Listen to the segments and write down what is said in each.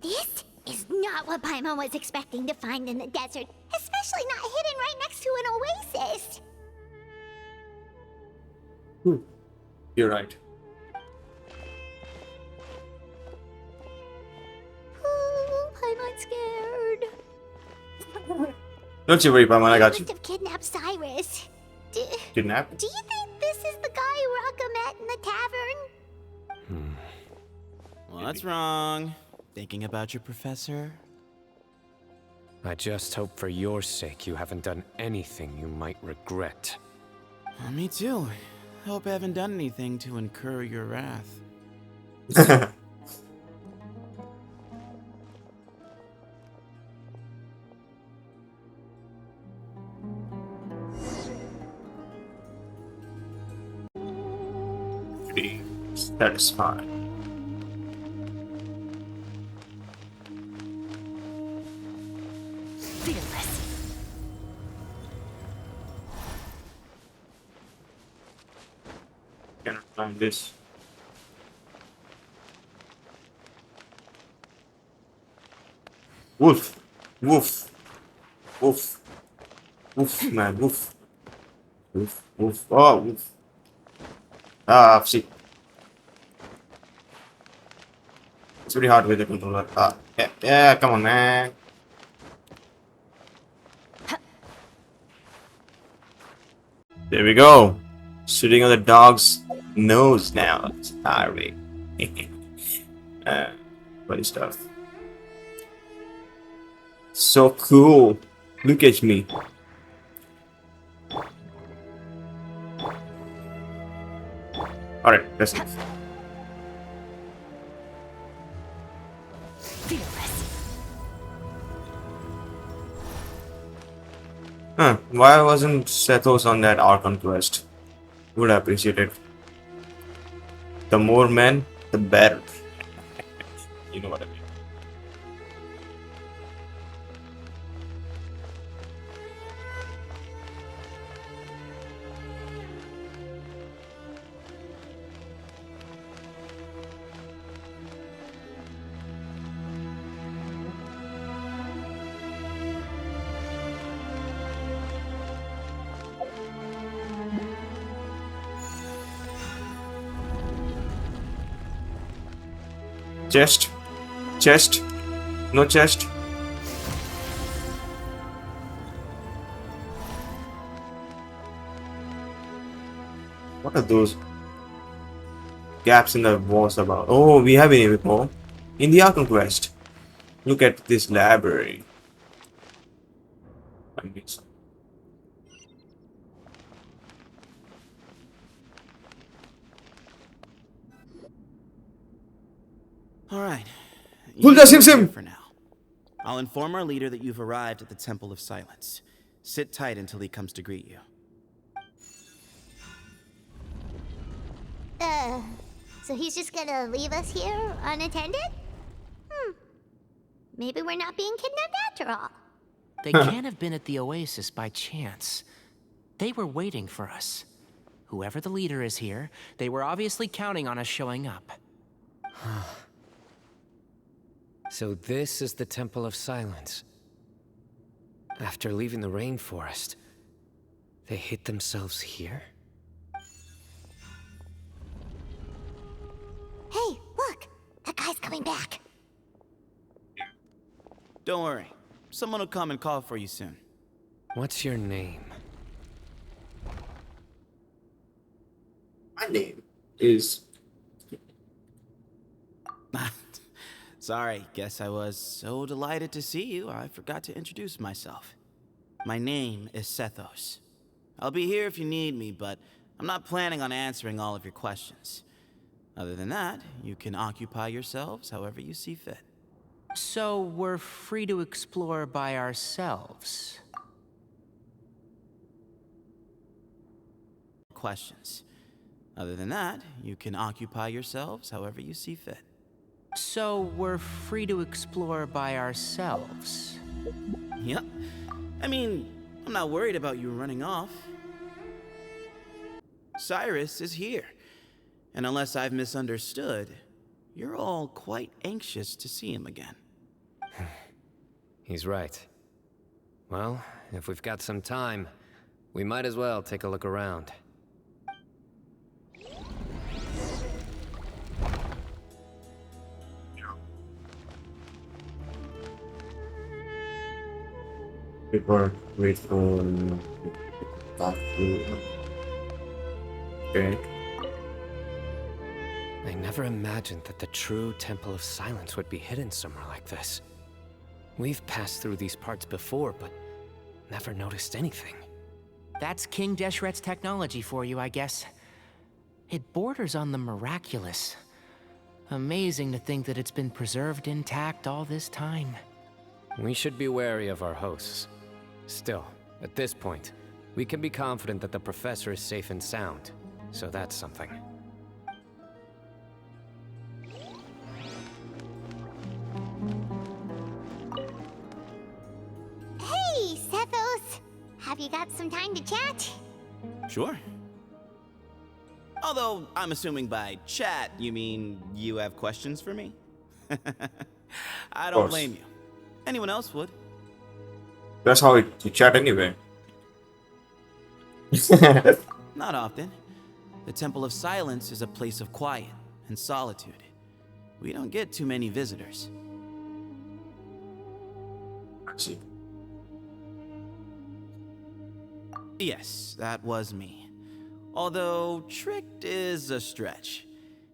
This is not what Paimon was expecting to find in the desert, especially not hidden right next to an oasis. You're right. Oh, Paimon's scared. Don't you worry, Paimon, I got He you. must have kidnapped Cyrus. Kidnap? Do you think this is the guy Raka met in the tavern? Well, that's wrong. Thinking about your professor? I just hope for your sake you haven't done anything you might regret. Well, me too. Hope I haven't done anything to incur your wrath. Pretty satisfied. Fearless. Cannot find this. Woof. Woof. Woof. Woof, man. Woof. Woof. Woof. Oh, woof. Ah, see. It's pretty hard with the controller. Ah, yeah, come on, man. There we go. Sitting on the dog's nose now. It's tiring. Funny stuff. So cool. Look at me. Alright, that's it. Fearless. Huh, why wasn't Sethos on that Archon quest? Would appreciate it. The more men, the better. You know what I mean. Chest. Chest. No chest. What are those gaps in the walls about? Oh, we have it before. In the Archon quest. Look at this library. I need some. All right. Pull the You Sim here Sim! for now. I'll inform our leader that you've arrived at the Temple of Silence. Sit tight until he comes to greet you. So he's just gonna leave us here unattended? Maybe we're not being kidnapped after all. They can't have been at the oasis by chance. They were waiting for us. Whoever the leader is here, they were obviously counting on us showing up. So this is the Temple of Silence. After leaving the rainforest, they hid themselves here? Hey, look! That guy's coming back. Don't worry. Someone will come and call for you soon. What's your name? My name is. Sorry, guess I was so delighted to see you, I forgot to introduce myself. My name is Sethos. I'll be here if you need me, but I'm not planning on answering all of your questions. Other than that, you can occupy yourselves however you see fit. So we're free to explore by ourselves. Questions. Other than that, you can occupy yourselves however you see fit. So we're free to explore by ourselves. Yep. I mean, I'm not worried about you running off. Cyrus is here. And unless I've misunderstood, you're all quite anxious to see him again. He's right. Well, if we've got some time, we might as well take a look around. People wait for that to. Okay. I never imagined that the true Temple of Silence would be hidden somewhere like this. We've passed through these parts before, but never noticed anything. That's King Deshret's technology for you, I guess. It borders on the miraculous. Amazing to think that it's been preserved intact all this time. We should be wary of our hosts. Still, at this point, we can be confident that the professor is safe and sound, so that's something. Hey, Sethos! Have you got some time to chat? Sure. Although, I'm assuming by chat, you mean you have questions for me? I don't course. blame you. Anyone else would. That's how you chat anyway. Not often. The Temple of Silence is a place of quiet and solitude. We don't get too many visitors. I see. Yes, that was me. Although, tricked is a stretch.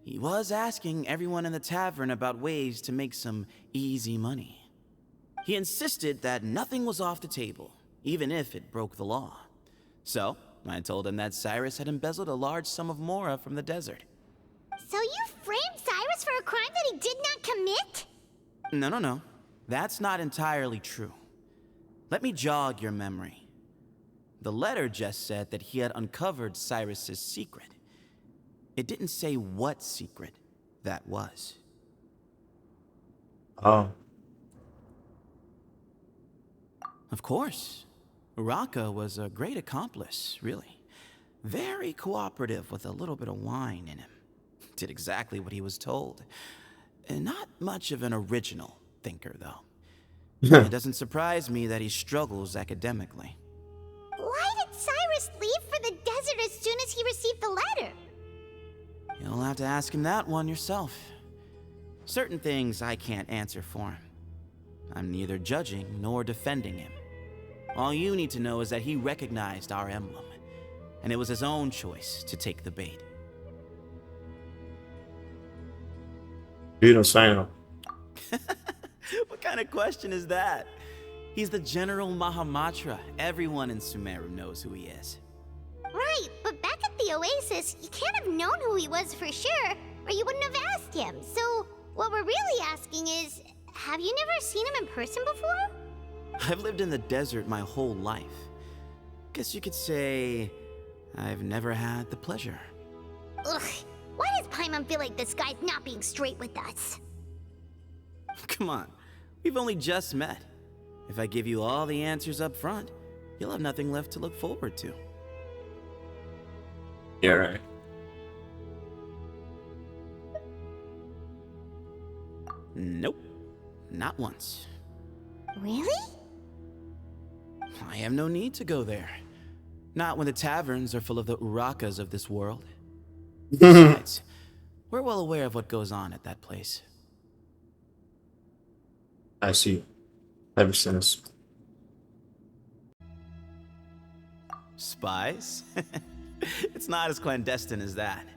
He was asking everyone in the tavern about ways to make some easy money. He insisted that nothing was off the table, even if it broke the law. So, I told him that Cyrus had embezzled a large sum of mora from the desert. So you framed Cyrus for a crime that he did not commit? No. That's not entirely true. Let me jog your memory. The letter just said that he had uncovered Cyrus's secret. It didn't say what secret that was. Oh. Of course. Uraka was a great accomplice, really. Very cooperative with a little bit of wine in him. Did exactly what he was told. And not much of an original thinker, though. It doesn't surprise me that he struggles academically. Why did Cyrus leave for the desert as soon as he received the letter? You'll have to ask him that one yourself. Certain things I can't answer for him. I'm neither judging nor defending him. All you need to know is that he recognized our emblem, and it was his own choice to take the bait. You know Cyno. What kind of question is that? He's the General Mahamatra. Everyone in Sumeru knows who he is. Right, but back at the Oasis, you can't have known who he was for sure, or you wouldn't have asked him. So, what we're really asking is, have you never seen him in person before? I've lived in the desert my whole life. Guess you could say I've never had the pleasure. Ugh, why does Paimon feel like this guy's not being straight with us? Come on, we've only just met. If I give you all the answers up front, you'll have nothing left to look forward to. Yeah, right. Nope, not once. Really? I have no need to go there. Not when the taverns are full of the Urakas of this world. Besides, we're well aware of what goes on at that place. I see. That makes sense. Spies? It's not as clandestine as that.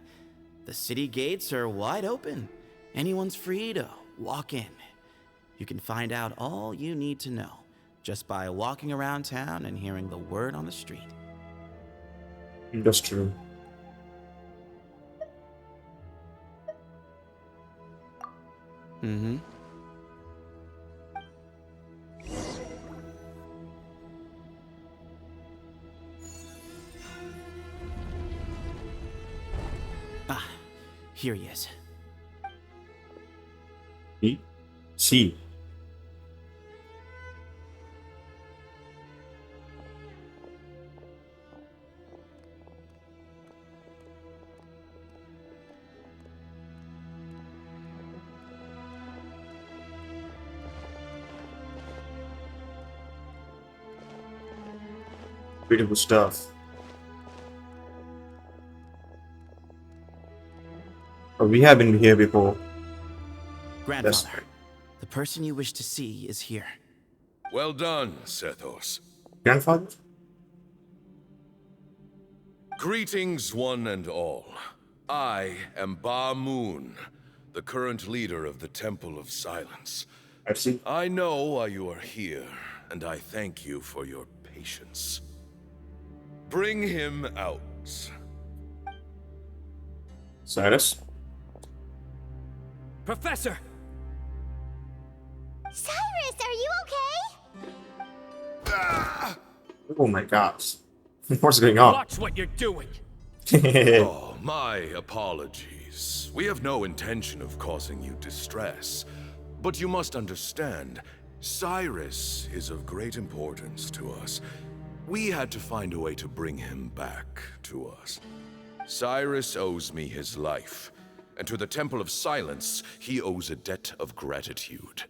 The city gates are wide open. Anyone's free to walk in. You can find out all you need to know just by walking around town and hearing the word on the street. That's true. Mm-hmm. Ah, here he is. See. Beautiful stuff. Oh, we have been here before. Grandfather, the person you wish to see is here. Well done, Sethos. Grandfather? Greetings, one and all. I am Ba Moon, the current leader of the Temple of Silence. I see. I know why you are here, and I thank you for your patience. Bring him out. Cyrus? Professor! Cyrus, are you okay? Oh my gosh. What's going on? Watch what you're doing! Oh, my apologies. We have no intention of causing you distress. But you must understand, Cyrus is of great importance to us. We had to find a way to bring him back to us. Cyrus owes me his life, and to the Temple of Silence, he owes a debt of gratitude.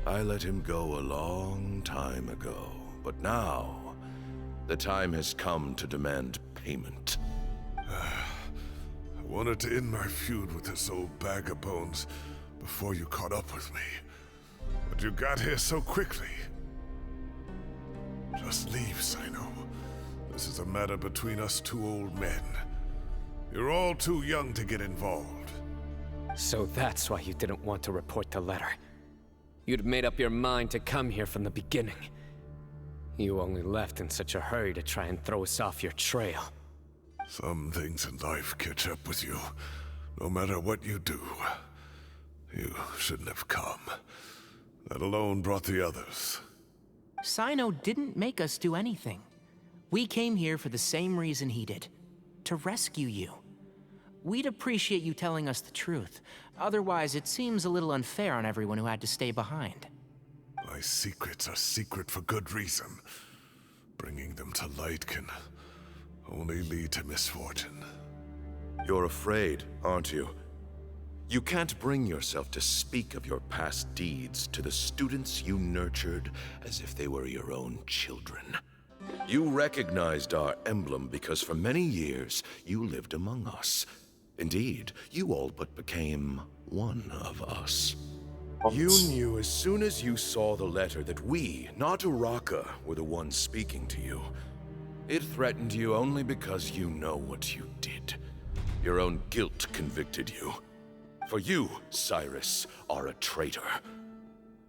I let him go a long time ago, but now, the time has come to demand payment. I wanted to end my feud with this old bag of bones before you caught up with me. But you got here so quickly. Just leave, Cyno. This is a matter between us two old men. You're all too young to get involved. So that's why you didn't want to report the letter. You'd made up your mind to come here from the beginning. You only left in such a hurry to try and throw us off your trail. Some things in life catch up with you, no matter what you do. You shouldn't have come. That alone brought the others. Cyno didn't make us do anything. We came here for the same reason he did. To rescue you. We'd appreciate you telling us the truth. Otherwise, it seems a little unfair on everyone who had to stay behind. My secrets are secret for good reason. Bringing them to light can only lead to misfortune. You're afraid, aren't you? You can't bring yourself to speak of your past deeds to the students you nurtured as if they were your own children. You recognized our emblem because for many years you lived among us. Indeed, you all but became one of us. You knew as soon as you saw the letter that we, not Uraka, were the ones speaking to you. It threatened you only because you know what you did. Your own guilt convicted you. For you, Cyrus, are a traitor.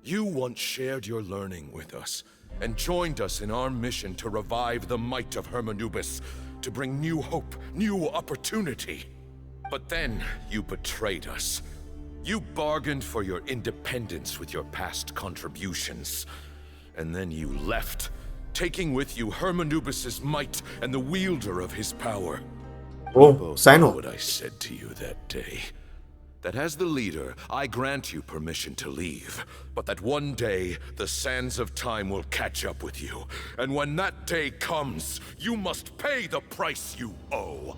You once shared your learning with us, and joined us in our mission to revive the might of Hermanubis, to bring new hope, new opportunity. But then you betrayed us. You bargained for your independence with your past contributions. And then you left, taking with you Hermanubis' might and the wielder of his power. Oh, Both know Cyno. what I said to you that day. That as the leader, I grant you permission to leave, but that one day, the sands of time will catch up with you. And when that day comes, you must pay the price you owe.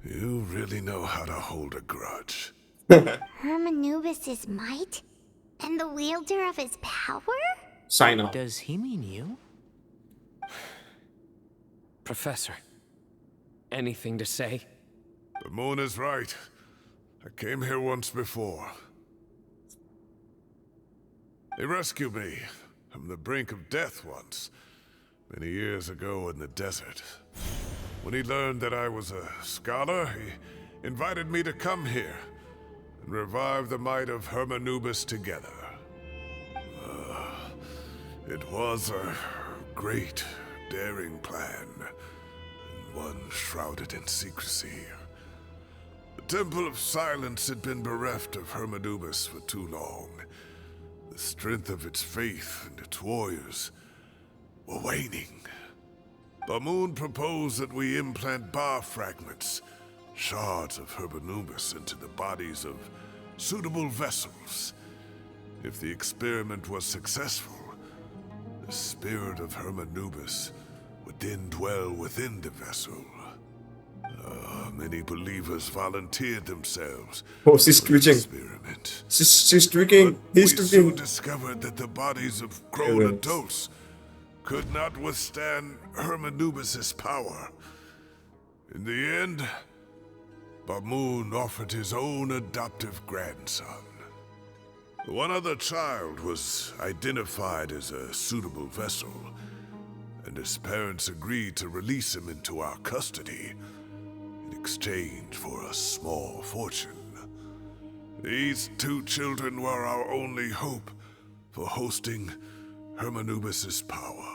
You really know how to hold a grudge. Hermanubis' might? And the wielder of his power? Cyno. Does he mean you? Professor, anything to say? The moon is right. I came here once before. He rescued me from the brink of death once, many years ago in the desert. When he learned that I was a scholar, he invited me to come here and revive the might of Hermanubis together. It was a great, daring plan, and one shrouded in secrecy. The Temple of Silence had been bereft of Hermanubis for too long. The strength of its faith and its warriors were waning. Bamoon proposed that we implant bar fragments, shards of Hermanubis, into the bodies of suitable vessels. If the experiment was successful, the spirit of Hermanubis would then dwell within the vessel. Many believers volunteered themselves Oh, she's for the twitching. experiment. She's tweaking. We He's soon tweaking. discovered that the bodies of grown Yeah. adults could not withstand Hermanubis' power. In the end, Bamoon offered his own adoptive grandson. One other child was identified as a suitable vessel, and his parents agreed to release him into our custody in exchange for a small fortune. These 2 children were our only hope for hosting Hermanubis' power.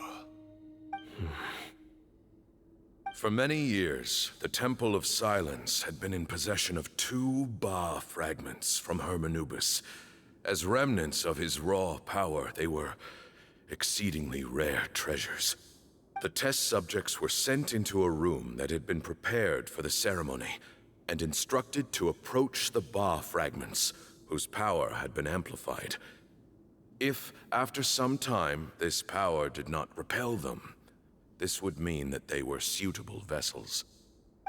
For many years, the Temple of Silence had been in possession of 2 Ba fragments from Hermanubis. As remnants of his raw power, they were exceedingly rare treasures. The test subjects were sent into a room that had been prepared for the ceremony and instructed to approach the Ba fragments, whose power had been amplified. If, after some time, this power did not repel them, this would mean that they were suitable vessels.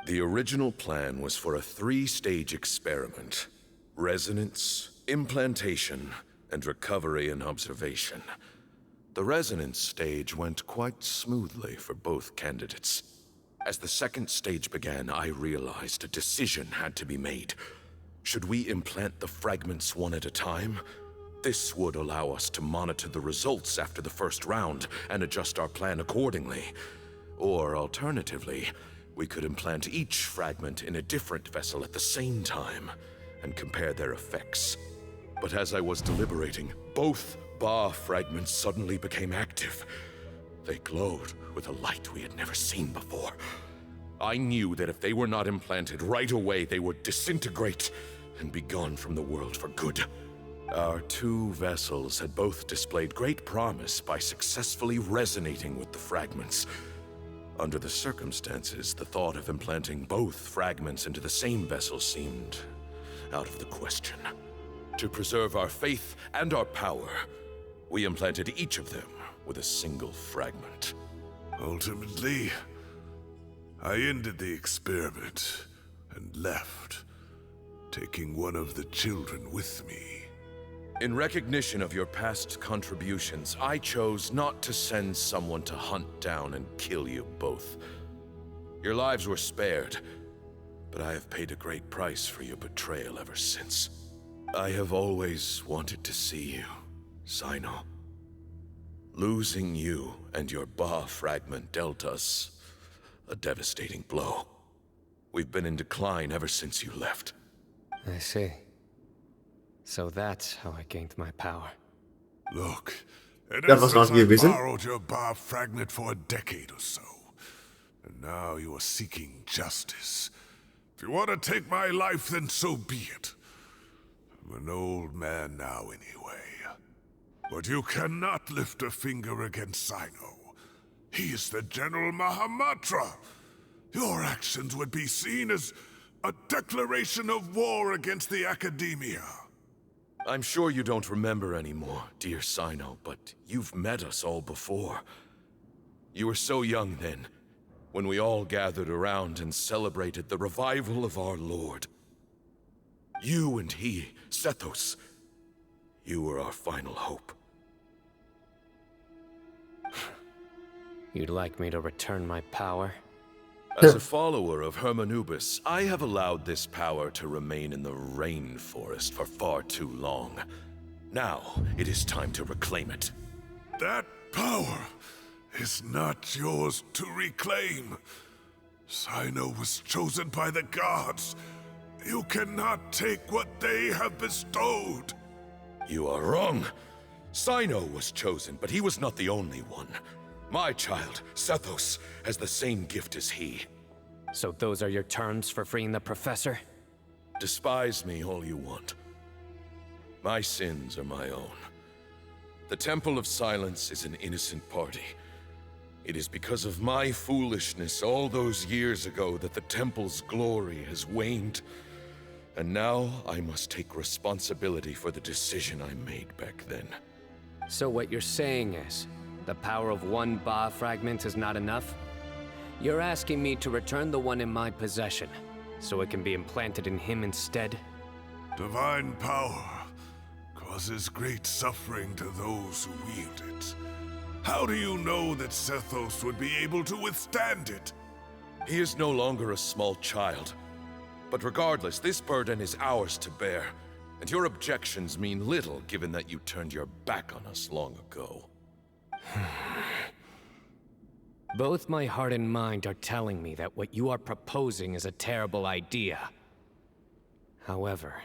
The original plan was for a 3-stage experiment: resonance, implantation, and recovery and observation. The resonance stage went quite smoothly for both candidates. As the 2nd stage began, I realized a decision had to be made. Should we implant the fragments one at a time? This would allow us to monitor the results after the first round and adjust our plan accordingly. Or alternatively, we could implant each fragment in a different vessel at the same time and compare their effects. But as I was deliberating, both Ba fragments suddenly became active. They glowed with a light we had never seen before. I knew that if they were not implanted right away, they would disintegrate and be gone from the world for good. Our 2 vessels had both displayed great promise by successfully resonating with the fragments. Under the circumstances, the thought of implanting both fragments into the same vessel seemed out of the question. To preserve our faith and our power, we implanted each of them with a single fragment. Ultimately, I ended the experiment and left, taking one of the children with me. In recognition of your past contributions, I chose not to send someone to hunt down and kill you both. Your lives were spared, but I have paid a great price for your betrayal ever since. I have always wanted to see you, Cyno. Losing you and your Ba fragment dealt us a devastating blow. We've been in decline ever since you left. I see. So that's how I gained my power. Look, in That must not essence, be a I reason. borrowed your Ba fragment for a decade or so. And now you are seeking justice. If you want to take my life, then so be it. I'm an old man now anyway. But you cannot lift a finger against Cyno. He is the General Mahamatra. Your actions would be seen as a declaration of war against the Academia. I'm sure you don't remember anymore, dear Cyno, but you've met us all before. You were so young then, when we all gathered around and celebrated the revival of our Lord. You and he, Sethos, you were our final hope. You'd like me to return my power? As a follower of Hermanubis, I have allowed this power to remain in the rainforest for far too long. Now, it is time to reclaim it. That power is not yours to reclaim. Cyno was chosen by the gods. You cannot take what they have bestowed. You are wrong. Cyno was chosen, but he was not the only one. My child, Sethos, has the same gift as he. So those are your terms for freeing the professor? Despise me all you want. My sins are my own. The Temple of Silence is an innocent party. It is because of my foolishness all those years ago that the Temple's glory has waned. And now I must take responsibility for the decision I made back then. So what you're saying is, the power of one Ba fragment is not enough? You're asking me to return the one in my possession, so it can be implanted in him instead? Divine power causes great suffering to those who wield it. How do you know that Sethos would be able to withstand it? He is no longer a small child. But regardless, this burden is ours to bear. And your objections mean little, given that you turned your back on us long ago. Both my heart and mind are telling me that what you are proposing is a terrible idea. However...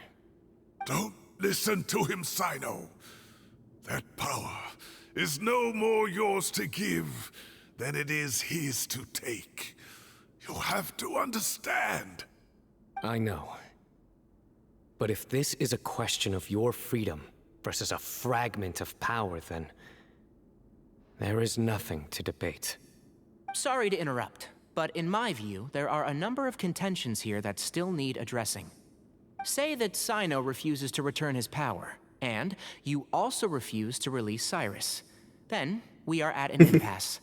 Don't listen to him, Cyno. That power is no more yours to give than it is his to take. You have to understand. I know. But if this is a question of your freedom versus a fragment of power, then... there is nothing to debate. Sorry to interrupt, but in my view, there are a number of contentions here that still need addressing. Say that Cyno refuses to return his power, and you also refuse to release Cyrus. Then, we are at an impasse.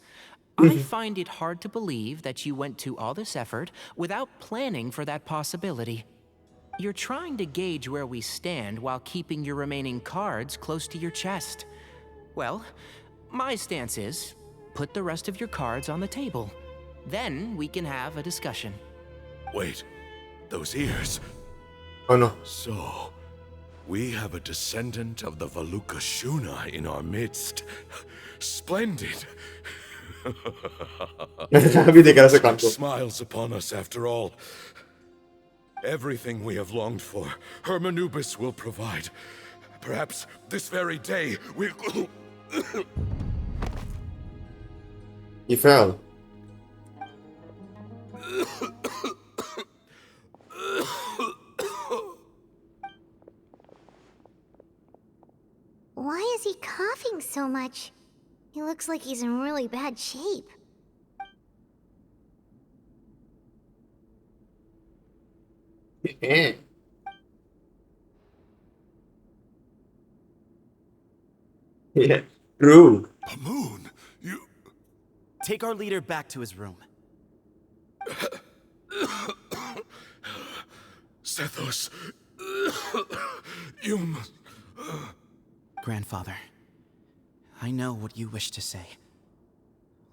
I find it hard to believe that you went to all this effort without planning for that possibility. You're trying to gauge where we stand while keeping your remaining cards close to your chest. Well, my stance is, put the rest of your cards on the table. Then we can have a discussion. Wait, those ears. Oh no. So, we have a descendant of the Valukashuna in our midst. Splendid. अभी देख रहा था कान को. Smiles upon us after all. Everything we have longed for, Hermanubis will provide. Perhaps this very day we'll... He fell. Why is he coughing so much? He looks like he's in really bad shape. Yeah, true. Bamoon, you... Take our leader back to his room. Sethos, you must... Grandfather, I know what you wish to say.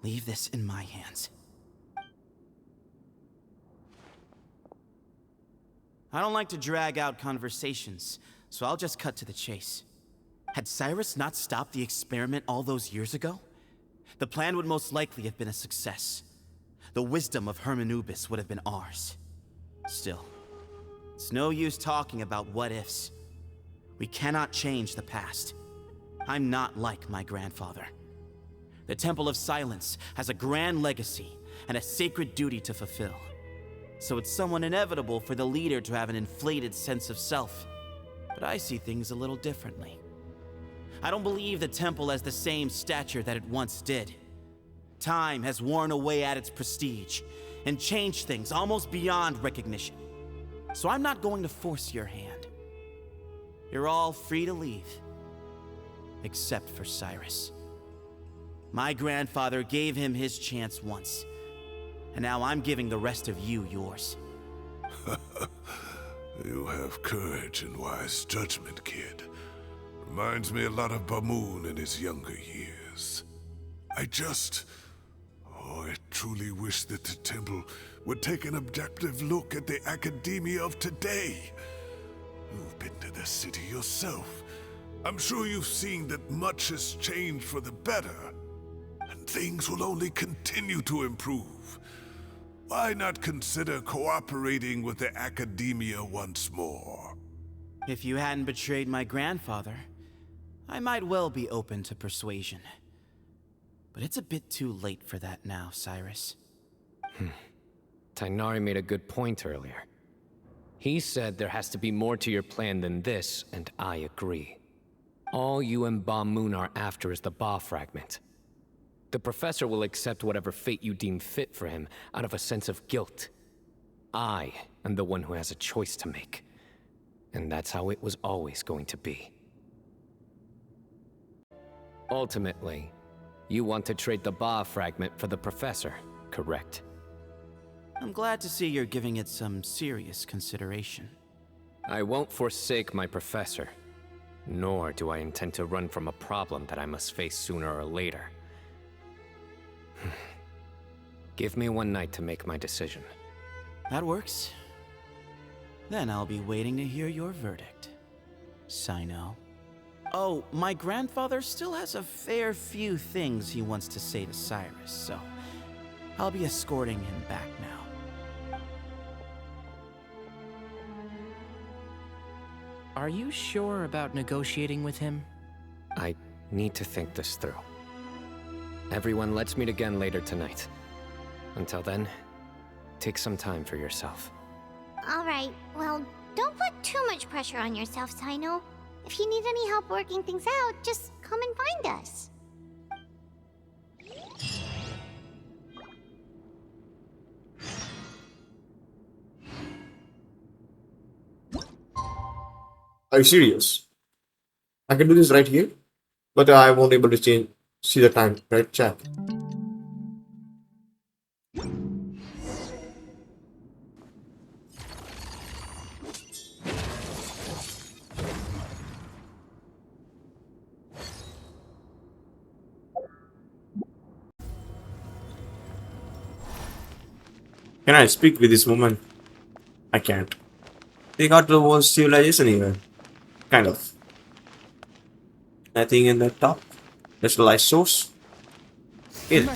Leave this in my hands. I don't like to drag out conversations, so I'll just cut to the chase. Had Cyrus not stopped the experiment all those years ago, the plan would most likely have been a success. The wisdom of Hermanubis would have been ours. Still, it's no use talking about what-ifs. We cannot change the past. I'm not like my grandfather. The Temple of Silence has a grand legacy and a sacred duty to fulfill. So it's somewhat inevitable for the leader to have an inflated sense of self. But I see things a little differently. I don't believe the temple has the same stature that it once did. Time has worn away at its prestige and changed things almost beyond recognition. So I'm not going to force your hand. You're all free to leave. Except for Cyrus. My grandfather gave him his chance once. And now I'm giving the rest of you yours. You have courage and wise judgment, kid. Reminds me a lot of Bamoon in his younger years. I truly wish that the temple would take an objective look at the academia of today. You've been to the city yourself. I'm sure you've seen that much has changed for the better, and things will only continue to improve. Why not consider cooperating with the academia once more? If you hadn't betrayed my grandfather, I might well be open to persuasion. But it's a bit too late for that now, Cyrus. Tighnari made a good point earlier. He said there has to be more to your plan than this, and I agree. All you and Bamoon are after is the Ba fragment. The professor will accept whatever fate you deem fit for him out of a sense of guilt. I am the one who has a choice to make. And that's how it was always going to be. Ultimately, you want to trade the Ba fragment for the professor, correct? I'm glad to see you're giving it some serious consideration. I won't forsake my professor. Nor do I intend to run from a problem that I must face sooner or later. Give me one night to make my decision. That works. Then I'll be waiting to hear your verdict, Cyno. Oh, my grandfather still has a fair few things he wants to say to Cyrus, so I'll be escorting him back now. Are you sure about negotiating with him? I need to think this through. Everyone, let's meet again later tonight. Until then, take some time for yourself. Alright, well, don't put too much pressure on yourself, Cyno. If you need any help working things out, just come and find us. Are you serious? I can do this right here, but I won't able to see the time, right, chat? Can I speak with this woman? I can't. They got the whole civilization here. Kind of. Nothing in the top. There's the light source. Here.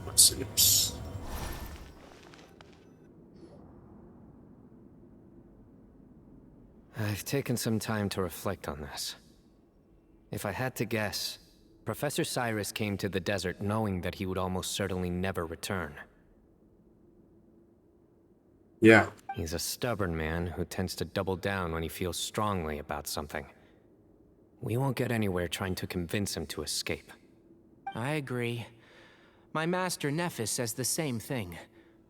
Merciless. I've taken some time to reflect on this. If I had to guess, Professor Cyrus came to the desert knowing that he would almost certainly never return. Yeah. He's a stubborn man who tends to double down when he feels strongly about something. We won't get anywhere trying to convince him to escape. I agree. My master Nephis says the same thing.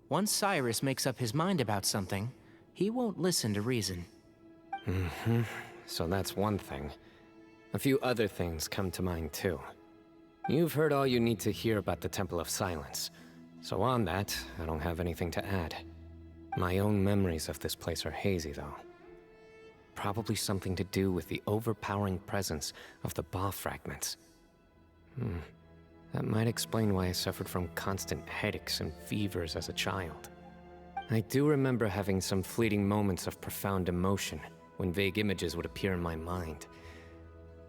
Once Cyrus makes up his mind about something, he won't listen to reason. So that's one thing. A few other things come to mind too. You've heard all you need to hear about the Temple of Silence. So on that, I don't have anything to add. My own memories of this place are hazy, though. Probably something to do with the overpowering presence of the Ba fragments. That might explain why I suffered from constant headaches and fevers as a child. I do remember having some fleeting moments of profound emotion when vague images would appear in my mind.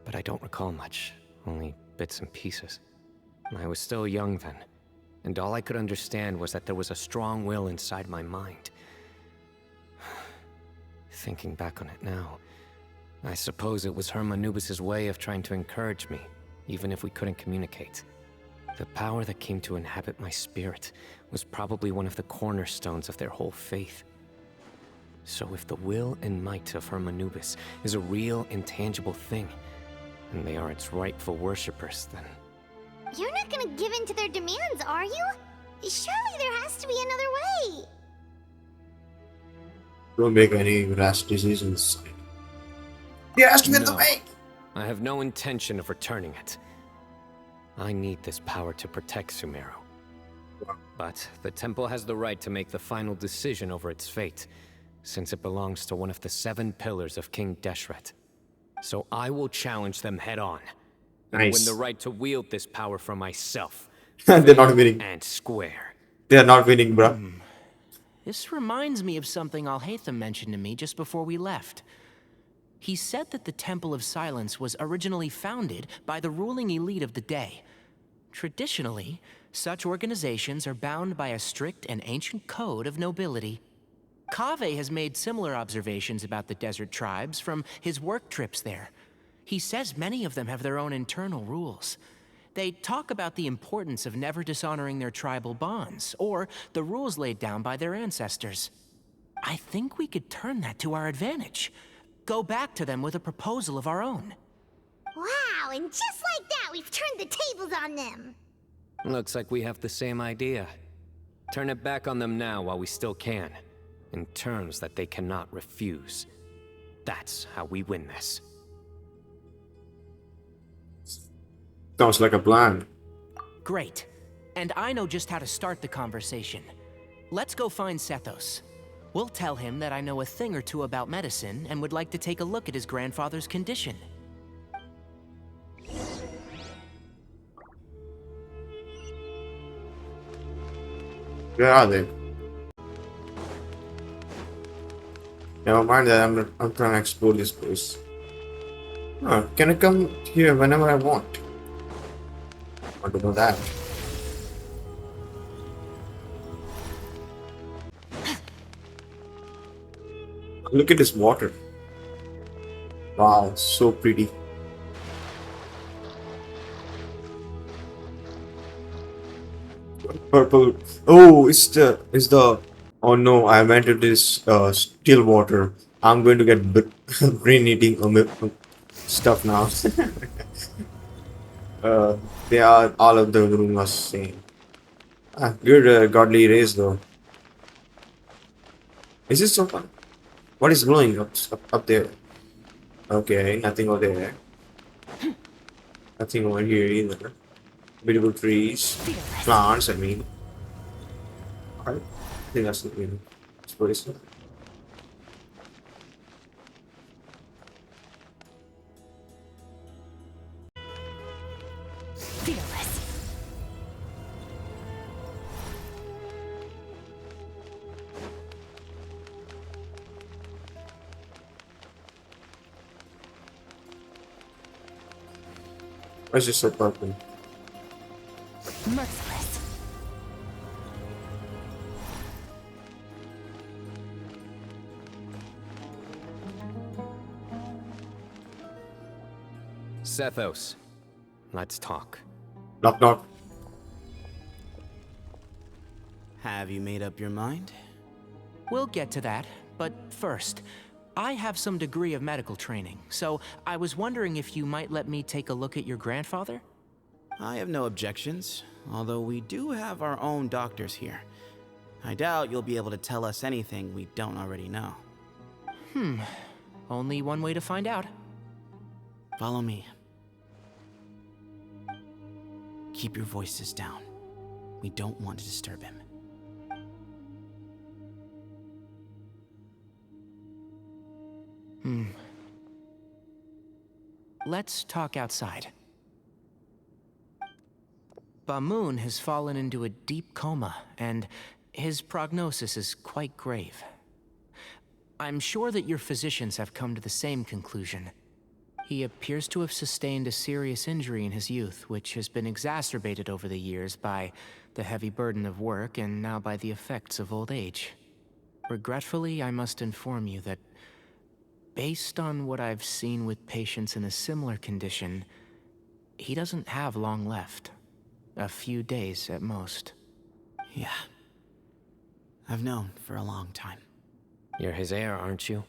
But I don't recall much, only bits and pieces. I was still young then, and all I could understand was that there was a strong will inside my mind. Thinking back on it now, I suppose it was Hermanubis' way of trying to encourage me, even if we couldn't communicate. The power that came to inhabit my spirit was probably one of the cornerstones of their whole faith. So if the will and might of Hermanubis is a real, intangible thing, and they are its rightful worshippers, then... You're not gonna give in to their demands, are you? Surely there has to be another way. Don't make any rash decisions. There has to be another way. I have no intention of returning it. I need this power to protect Sumeru. But the temple has the right to make the final decision over its fate, since it belongs to one of the 7 pillars of King Deshret. So I will challenge them head on. And Nice. win the right to wield this power for myself. They're not winning. And square. They're not winning, bruh. This reminds me of something Alhaitham mentioned to me just before we left. He said that the Temple of Silence was originally founded by the ruling elite of the day. Traditionally, such organizations are bound by a strict and ancient code of nobility. Kaveh has made similar observations about the desert tribes from his work trips there. He says many of them have their own internal rules. They talk about the importance of never dishonoring their tribal bonds, or the rules laid down by their ancestors. I think we could turn that to our advantage. Go back to them with a proposal of our own. Wow, and just like that, we've turned the tables on them. Looks like we have the same idea. Turn it back on them now while we still can, in terms that they cannot refuse. That's how we win this. Sounds like a plan. Great. And I know just how to start the conversation. Let's go find Sethos. We'll tell him that I know a thing or two about medicine and would like to take a look at his grandfather's condition. Where are they? Never mind that. I'm trying to explore this place. Can I come here whenever I want? I want to know that. Look at this water. Wow, so pretty. Purple. Oh, it's the. Oh no, I went to this still water. I'm going to get brain eating stuff now. uh, they are all of the room was same. Good godly race though. Is this so fun? What is glowing up there? Okay, nothing over there. Nothing over here either. Beautiful trees, plants. I mean, alright. I think that's it. Let's put this one. Fearless. Why is this so purple? Merciless. Sethos, let's talk. Knock knock. Have you made up your mind? We'll get to that, but first, I have some degree of medical training, so I was wondering if you might let me take a look at your grandfather? I have no objections, although we do have our own doctors here. I doubt you'll be able to tell us anything we don't already know. Only one way to find out. Follow me. Keep your voices down. We don't want to disturb him. Let's talk outside. Bamoon has fallen into a deep coma, and his prognosis is quite grave. I'm sure that your physicians have come to the same conclusion. He appears to have sustained a serious injury in his youth, which has been exacerbated over the years by the heavy burden of work and now by the effects of old age. Regretfully, I must inform you that, based on what I've seen with patients in a similar condition, he doesn't have long left. A few days at most. Yeah. I've known for a long time. You're his heir, aren't you?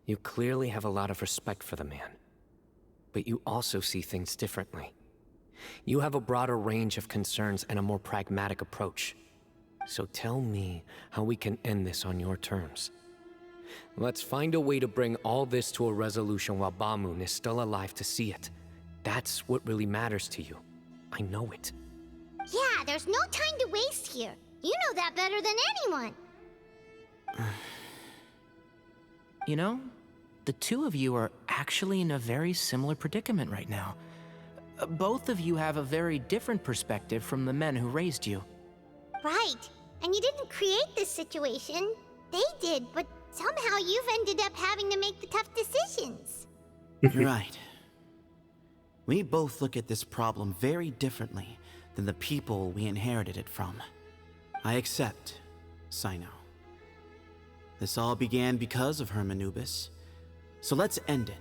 You clearly have a lot of respect for the man. But you also see things differently. You have a broader range of concerns and a more pragmatic approach. So tell me how we can end this on your terms. Let's find a way to bring all this to a resolution while Bamoon is still alive to see it. That's what really matters to you. I know it. Yeah, there's no time to waste here. You know that better than anyone. You know, the two of you are actually in a very similar predicament right now. Both of you have a very different perspective from the men who raised you. Right. And you didn't create this situation. They did, but somehow you've ended up having to make the tough decisions. You're right. We both look at this problem very differently than the people we inherited it from. I accept, Cyno. This all began because of Hermanubis. So let's end it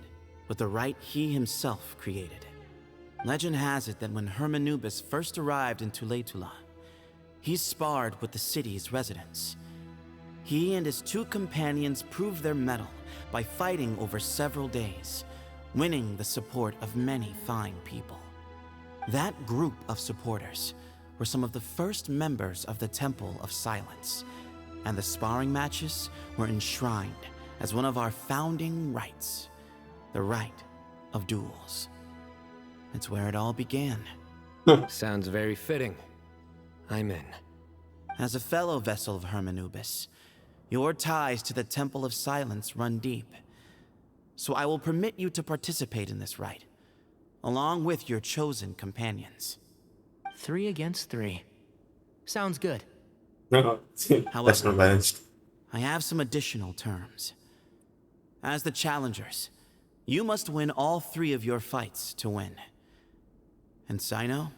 with the rite he himself created. Legend has it that when Hermanubis first arrived in Tuletula, he sparred with the city's residents. He and his two companions proved their mettle by fighting over several days, winning the support of many fine people. That group of supporters were some of the first members of the Temple of Silence, and the sparring matches were enshrined as one of our founding rites, the rite of duels. It's where it all began. Sounds very fitting. I'm in. As a fellow vessel of Hermanubis, your ties to the Temple of Silence run deep. So I will permit you to participate in this rite, along with your chosen companions. 3 against 3. Sounds good. No, that's However, not balanced. I have some additional terms. As the challengers, you must win all 3 of your fights to win. And Cyno,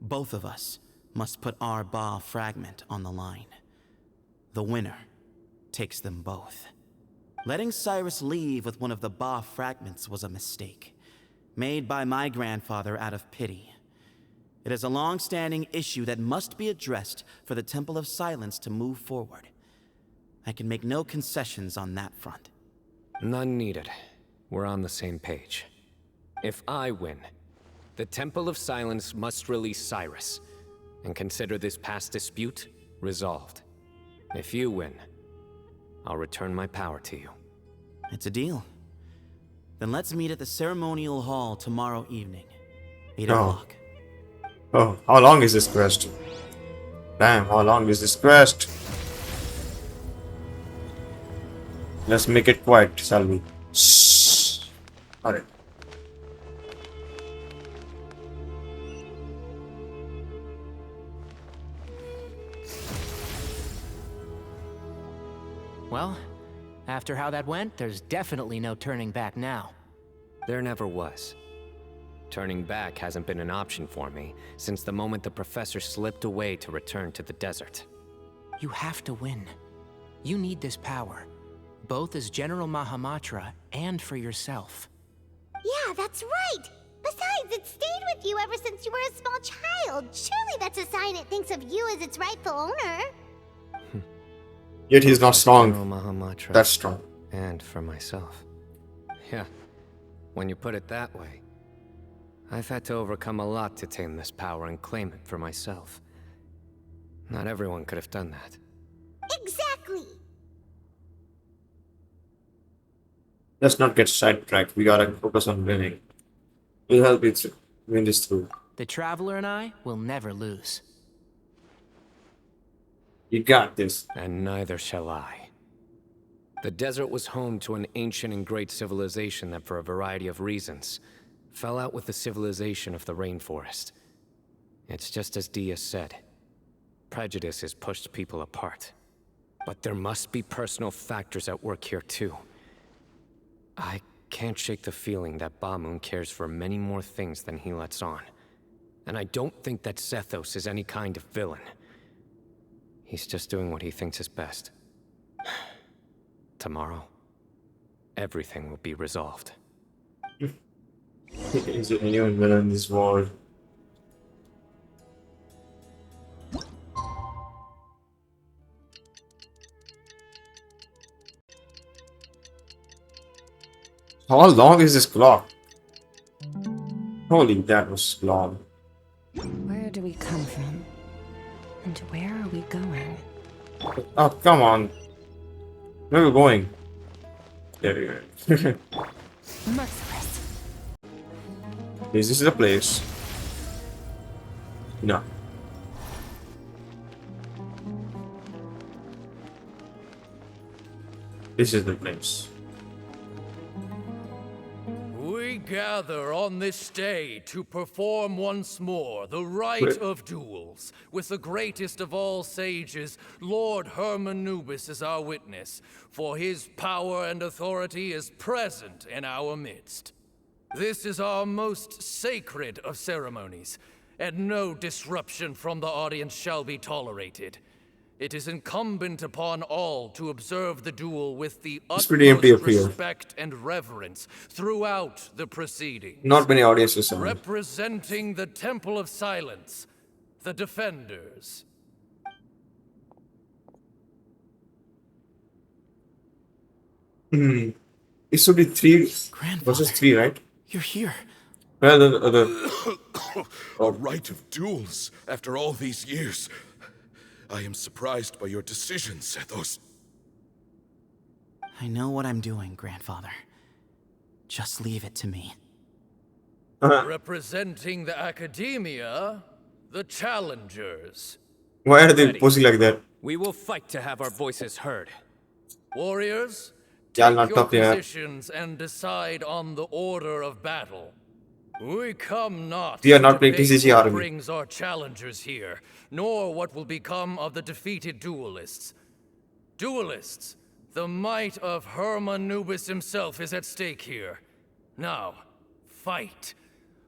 both of us must put our Ba fragment on the line. The winner takes them both. Letting Cyrus leave with one of the Ba fragments was a mistake, made by my grandfather out of pity. It is a long-standing issue that must be addressed for the Temple of Silence to move forward. I can make no concessions on that front. None needed. We're on the same page. If I win, the Temple of Silence must release Cyrus, and consider this past dispute resolved. If you win, I'll return my power to you. It's a deal. Then let's meet at the ceremonial hall tomorrow evening, 8 o'clock. Oh, how long is this quest? Damn, how long is this quest? Let's make it quiet, shall we? Shh. Alright. Well, after how that went, there's definitely no turning back now. There never was. Turning back hasn't been an option for me since the moment the professor slipped away to return to the desert. You have to win. You need this power, both as General Mahamatra and for yourself. Yeah, that's right. Besides, it stayed with you ever since you were a small child. Surely that's a sign it thinks of you as its rightful owner. Yet he's not General strong. Mahamatra. That's strong. And for myself. Yeah, when you put it that way. I've had to overcome a lot to tame this power and claim it for myself. Not everyone could have done that. Exactly. Let's not get sidetracked. We gotta focus on winning. We'll help you win this through. The Traveler and I will never lose. You got this. And neither shall I. The desert was home to an ancient and great civilization that, for a variety of reasons, fell out with the civilization of the rainforest. It's just as Dia said. Prejudice has pushed people apart. But there must be personal factors at work here too. I can't shake the feeling that Bamoon cares for many more things than he lets on. And I don't think that Sethos is any kind of villain. He's just doing what he thinks is best. Tomorrow, everything will be resolved. Is there anyone better in this world? How long is this clock? Holy, that was long. Where do we come from? And where are we going? Oh, come on. Where are we going? There we go. Merciless. Is this the place? No. This is the place. We gather on this day to perform once more the rite Wait. of duels, with the greatest of all sages, Lord Hermanubis, as our witness, for his power and authority is present in our midst. This is our most sacred of ceremonies, and no disruption from the audience shall be tolerated. It is incumbent upon all to observe the duel with the pretty empty utmost up here. respect and reverence throughout the proceedings. Not many audiences are. Representing the Temple of Silence, the Defenders. It should be 3 Grandfather, versus 3, right? you're here. Well, the A rite of duels after all these years. I am surprised by your decision, Sethos. I know what I'm doing, Grandfather. Just leave it to me. Representing the Academia, the Challengers. why are they posing like that? We will fight to have our voices heard. Warriors, Yeah, I'll take not your talk, yeah. positions and decide on the order of battle. We come not We are not to playing debate TCC what army. brings our challengers here, nor what will become of the defeated duelists. Duelists, the might of Hermanubis himself is at stake here. Now, fight.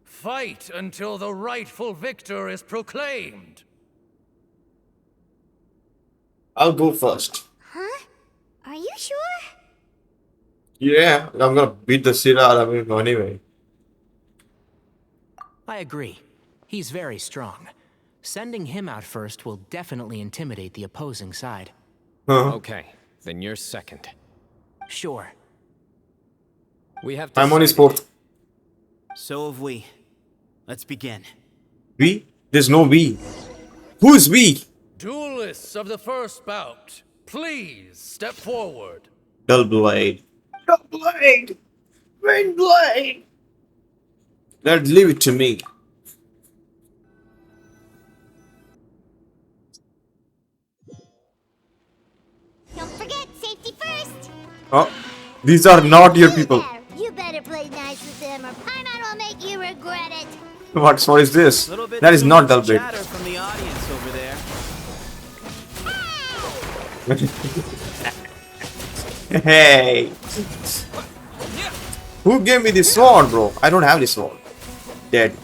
Fight until the rightful victor is proclaimed. I'll go first. Huh? Are you sure? Yeah, I'm gonna beat the shit out of him anyway. I agree. He's very strong. Sending him out first will definitely intimidate the opposing side. Okay, then you're second. Sure. We have I'm on his decided- fourth. So have we. Let's begin. We? There's no we. Who is we? Duelists of the first bout, please step forward. Dull blade. Dull blade. Rain blade. Let's leave it to me. Don't forget, safety first. Oh, these are not your people. There. You better play nice with them, or Paimon will make you regret it. What is this? Little bit That is too not much dull blade. chatter from the audience over there. Hey. Who gave me this sword, bro? I don't have this sword. Dead.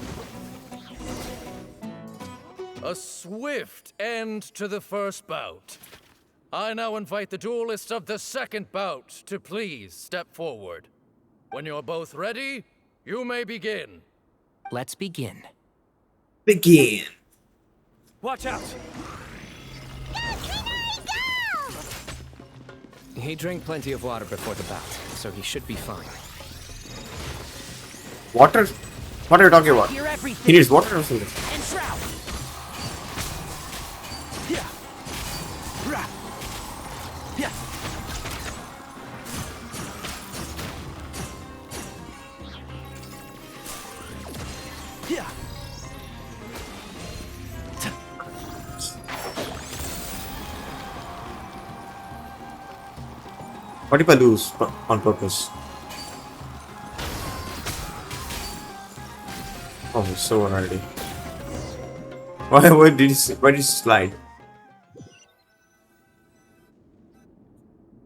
A swift end to the first bout. I now invite the duelists of the second bout to please step forward. When you're both ready, you may begin. Let's begin. Begin. Watch out! Go, Cyno, go! He drank plenty of water before the bout, so he should be fine. Water? What are you talking about? Hear everything. He needs water or something. And shroud. Yeah. Rah. Yeah. Yeah. What if I lose on purpose? Oh, he's so already. Why did he slide?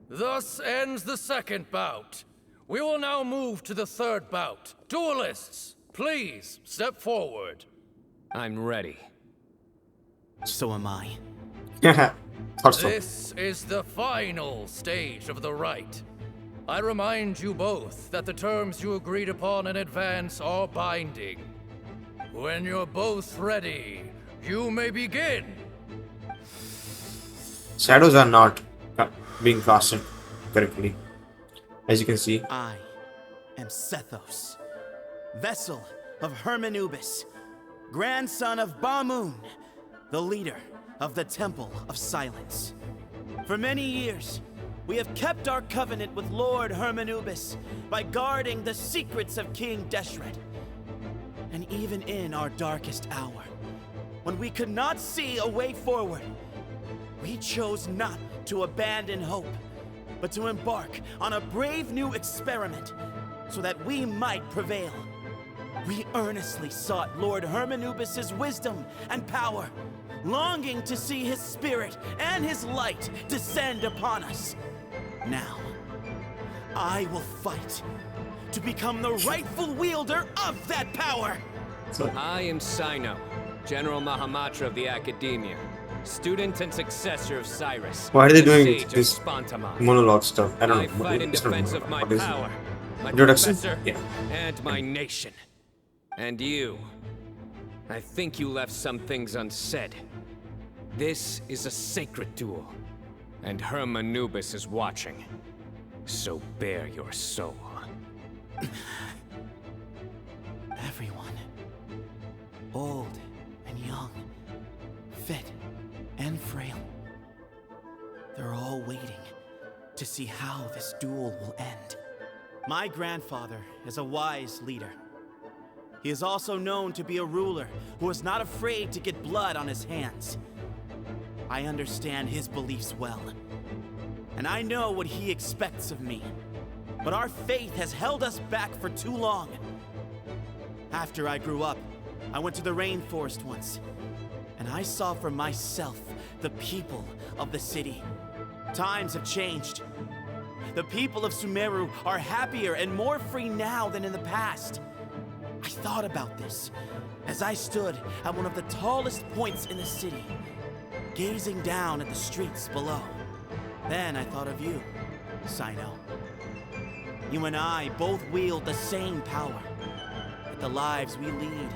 Thus ends the second bout. We will now move to the third bout. Duelists, please step forward. I'm ready. So am I. Thought so. This is the final stage of the rite. I remind you both that the terms you agreed upon in advance are binding. When you're both ready, you may begin. Shadows are not being casted correctly, as you can see. I am Sethos, vessel of Hermanubis, grandson of Bamoon, the leader of the Temple of Silence. For many years, we have kept our covenant with Lord Hermanubis by guarding the secrets of King Deshret. And even in our darkest hour, when we could not see a way forward, we chose not to abandon hope, but to embark on a brave new experiment so that we might prevail. We earnestly sought Lord Hermanubis' wisdom and power, longing to see his spirit and his light descend upon us. Now, I will fight to become the rightful wielder of that power. I am Cyno, General Mahamatra of the Academia, student and successor of Cyrus. Why are they the doing sage of this Spantamon. monologue stuff? I don't I know. fight in It's not defense of monologue. my What is it? power, my Introduction? professor, Yeah. and my nation. And you. I think you left some things unsaid. This is a sacred duel, and Hermanubis is watching. So bare your soul. Everyone, old and young, fit and frail, they're all waiting to see how this duel will end. My grandfather is a wise leader. He is also known to be a ruler who is not afraid to get blood on his hands. I understand his beliefs well, and I know what he expects of me. But our faith has held us back for too long. After I grew up, I went to the rainforest once, and I saw for myself the people of the city. Times have changed. The people of Sumeru are happier and more free now than in the past. I thought about this as I stood at one of the tallest points in the city, gazing down at the streets below. Then I thought of you, Cyno. You and I both wield the same power. Yet the lives we lead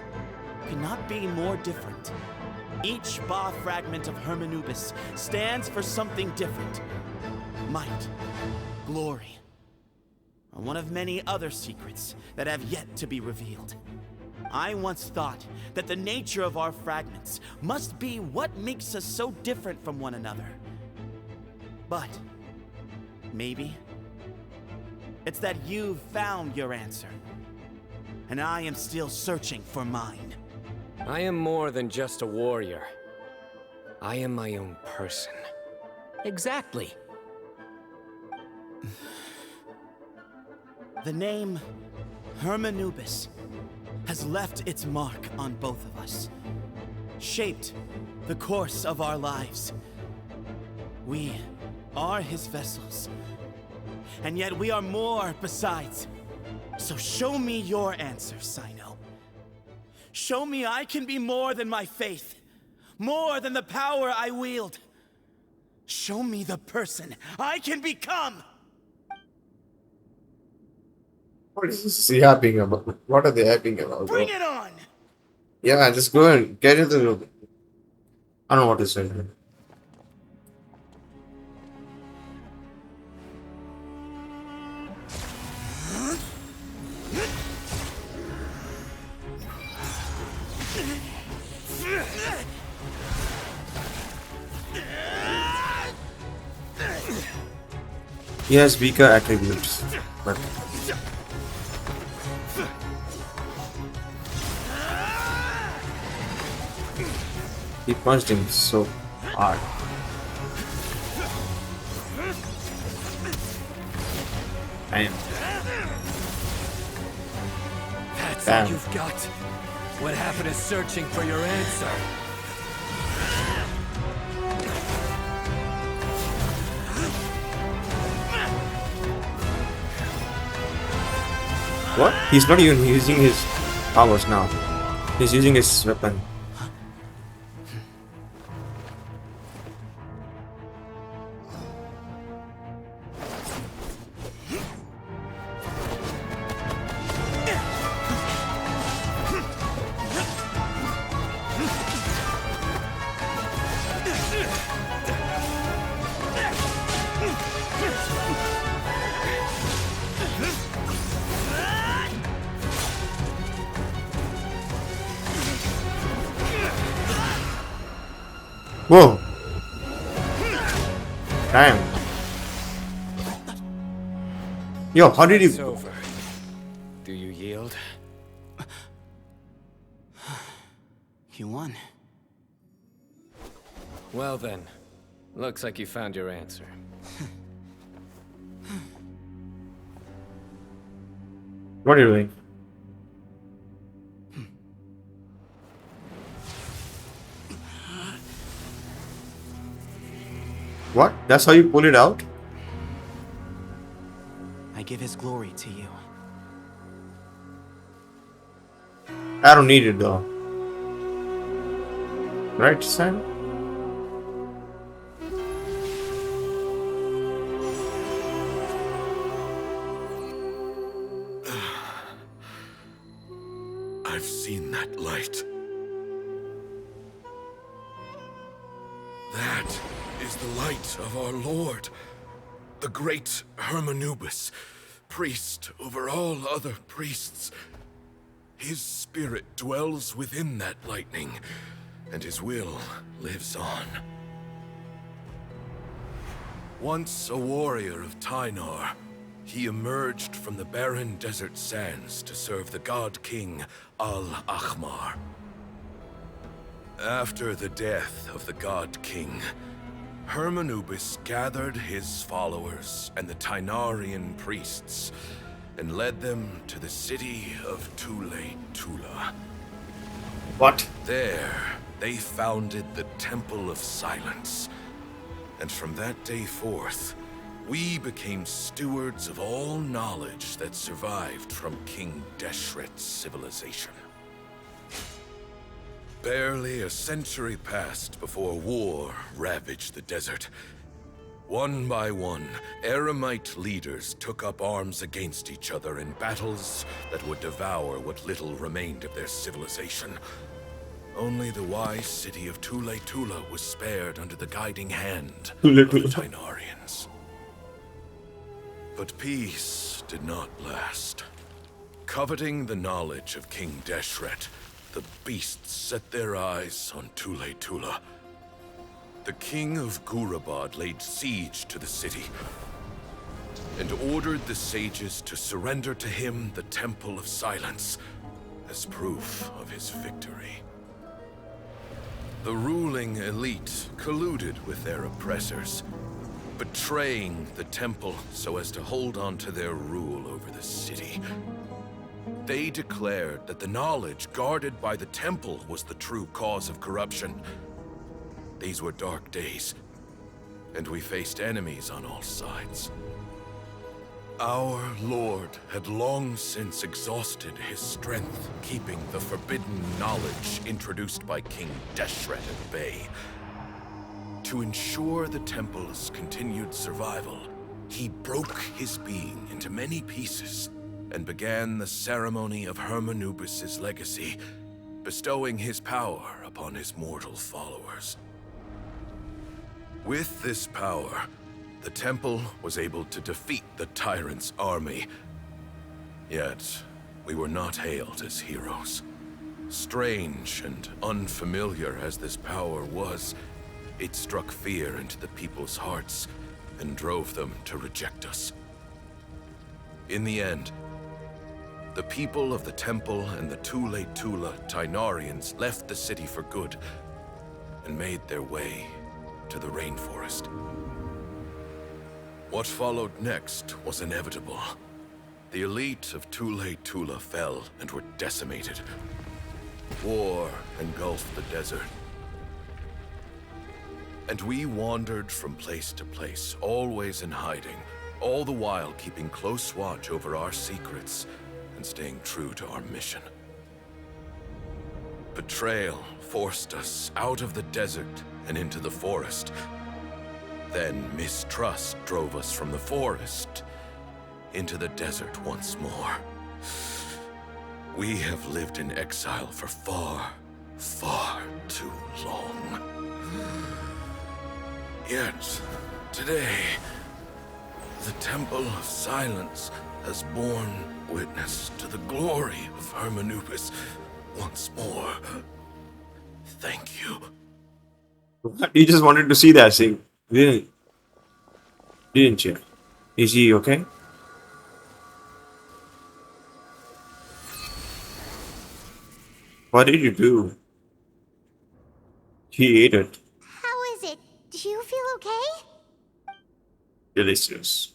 could not be more different. Each Ba fragment of Hermanubis stands for something different. Might, glory, and one of many other secrets that have yet to be revealed. I once thought that the nature of our fragments must be what makes us so different from one another. But maybe it's that you've found your answer, and I am still searching for mine. I am more than just a warrior. I am my own person. Exactly. The name Hermanubis has left its mark on both of us, shaped the course of our lives. We are his vessels, and yet we are more besides. So show me your answer, Cyno. Show me I can be more than my faith, more than the power I wield. Show me the person I can become! What is this yapping about? What are they yapping about? Bring it on! Yeah, just go and get into the... I don't know what to say. He has weaker attributes, but he punched him so hard. Damn. That's Damn. all you've got. What happened is searching for your answer. What? He's not even using his powers now. He's using his weapon. Whoa! Damn. Yo, how did It's you... over. Do you yield? You won. Well then, looks like you found your answer. What are you doing? What? That's how you pull it out? I give his glory to you. I don't need it though. Right, Sam? I've seen that light. That is the light of our Lord, the great Hermanubis, priest over all other priests. His spirit dwells within that lightning, and his will lives on. Once a warrior of Tynar, he emerged from the barren desert sands to serve the god king Al-Ahmar. After the death of the god king, Hermanubis gathered his followers and the Tynarian priests and led them to the city of Tula. What? There, they founded the Temple of Silence. And from that day forth, we became stewards of all knowledge that survived from King Deshret's civilization. Barely a century passed before war ravaged the desert. One by one, Eremite leaders took up arms against each other in battles that would devour what little remained of their civilization. Only the wise city of Tula was spared under the guiding hand of the Tainarians. But peace did not last. Coveting the knowledge of King Deshret, the beasts set their eyes on Tula. The king of Gurabad laid siege to the city and ordered the sages to surrender to him the Temple of Silence as proof of his victory. The ruling elite colluded with their oppressors, betraying the temple so as to hold on to their rule over the city. They declared that the knowledge guarded by the temple was the true cause of corruption. These were dark days, and we faced enemies on all sides. Our Lord had long since exhausted his strength, keeping the forbidden knowledge introduced by King Deshret at bay. To ensure the temple's continued survival, he broke his being into many pieces and began the ceremony of Hermanubis' legacy, bestowing his power upon his mortal followers. With this power, the temple was able to defeat the tyrant's army. Yet, we were not hailed as heroes. Strange and unfamiliar as this power was, it struck fear into the people's hearts and drove them to reject us. In the end, the people of the temple and the Tula Tainarians left the city for good and made their way to the rainforest. What followed next was inevitable. The elite of Tula fell and were decimated. War engulfed the desert. And we wandered from place to place, always in hiding, all the while keeping close watch over our secrets and staying true to our mission. Betrayal forced us out of the desert and into the forest. Then mistrust drove us from the forest into the desert once more. We have lived in exile for far, far too long. Yet, today, the Temple of Silence has borne witness to the glory of Hermanubis once more. Thank you. You just wanted to see that scene, didn't you? Is he okay? What did you do? He ate it. How is it? Do you feel okay? Delicious.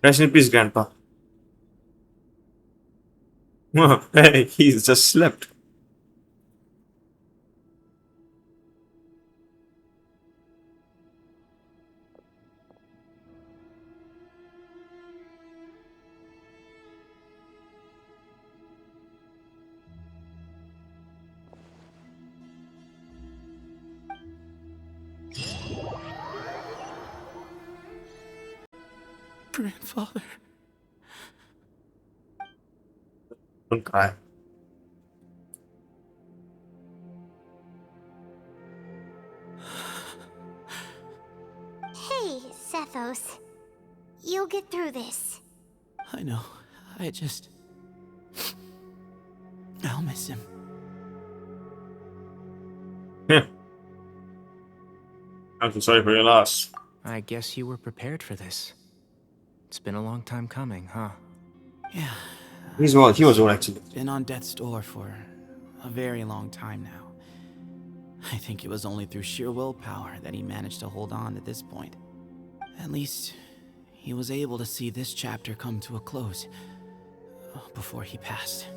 Rest in peace, Grandpa. Hey, he's just slept. Grandfather. Don't cry. Hey, Sethos. You'll get through this. I know. I'll miss him. I'm so sorry for your loss. I guess you were prepared for this. It's been a long time coming, huh? Yeah. He was old actually. Been on death's door for a very long time now. I think it was only through sheer willpower that he managed to hold on to this point. At least, he was able to see this chapter come to a close before he passed.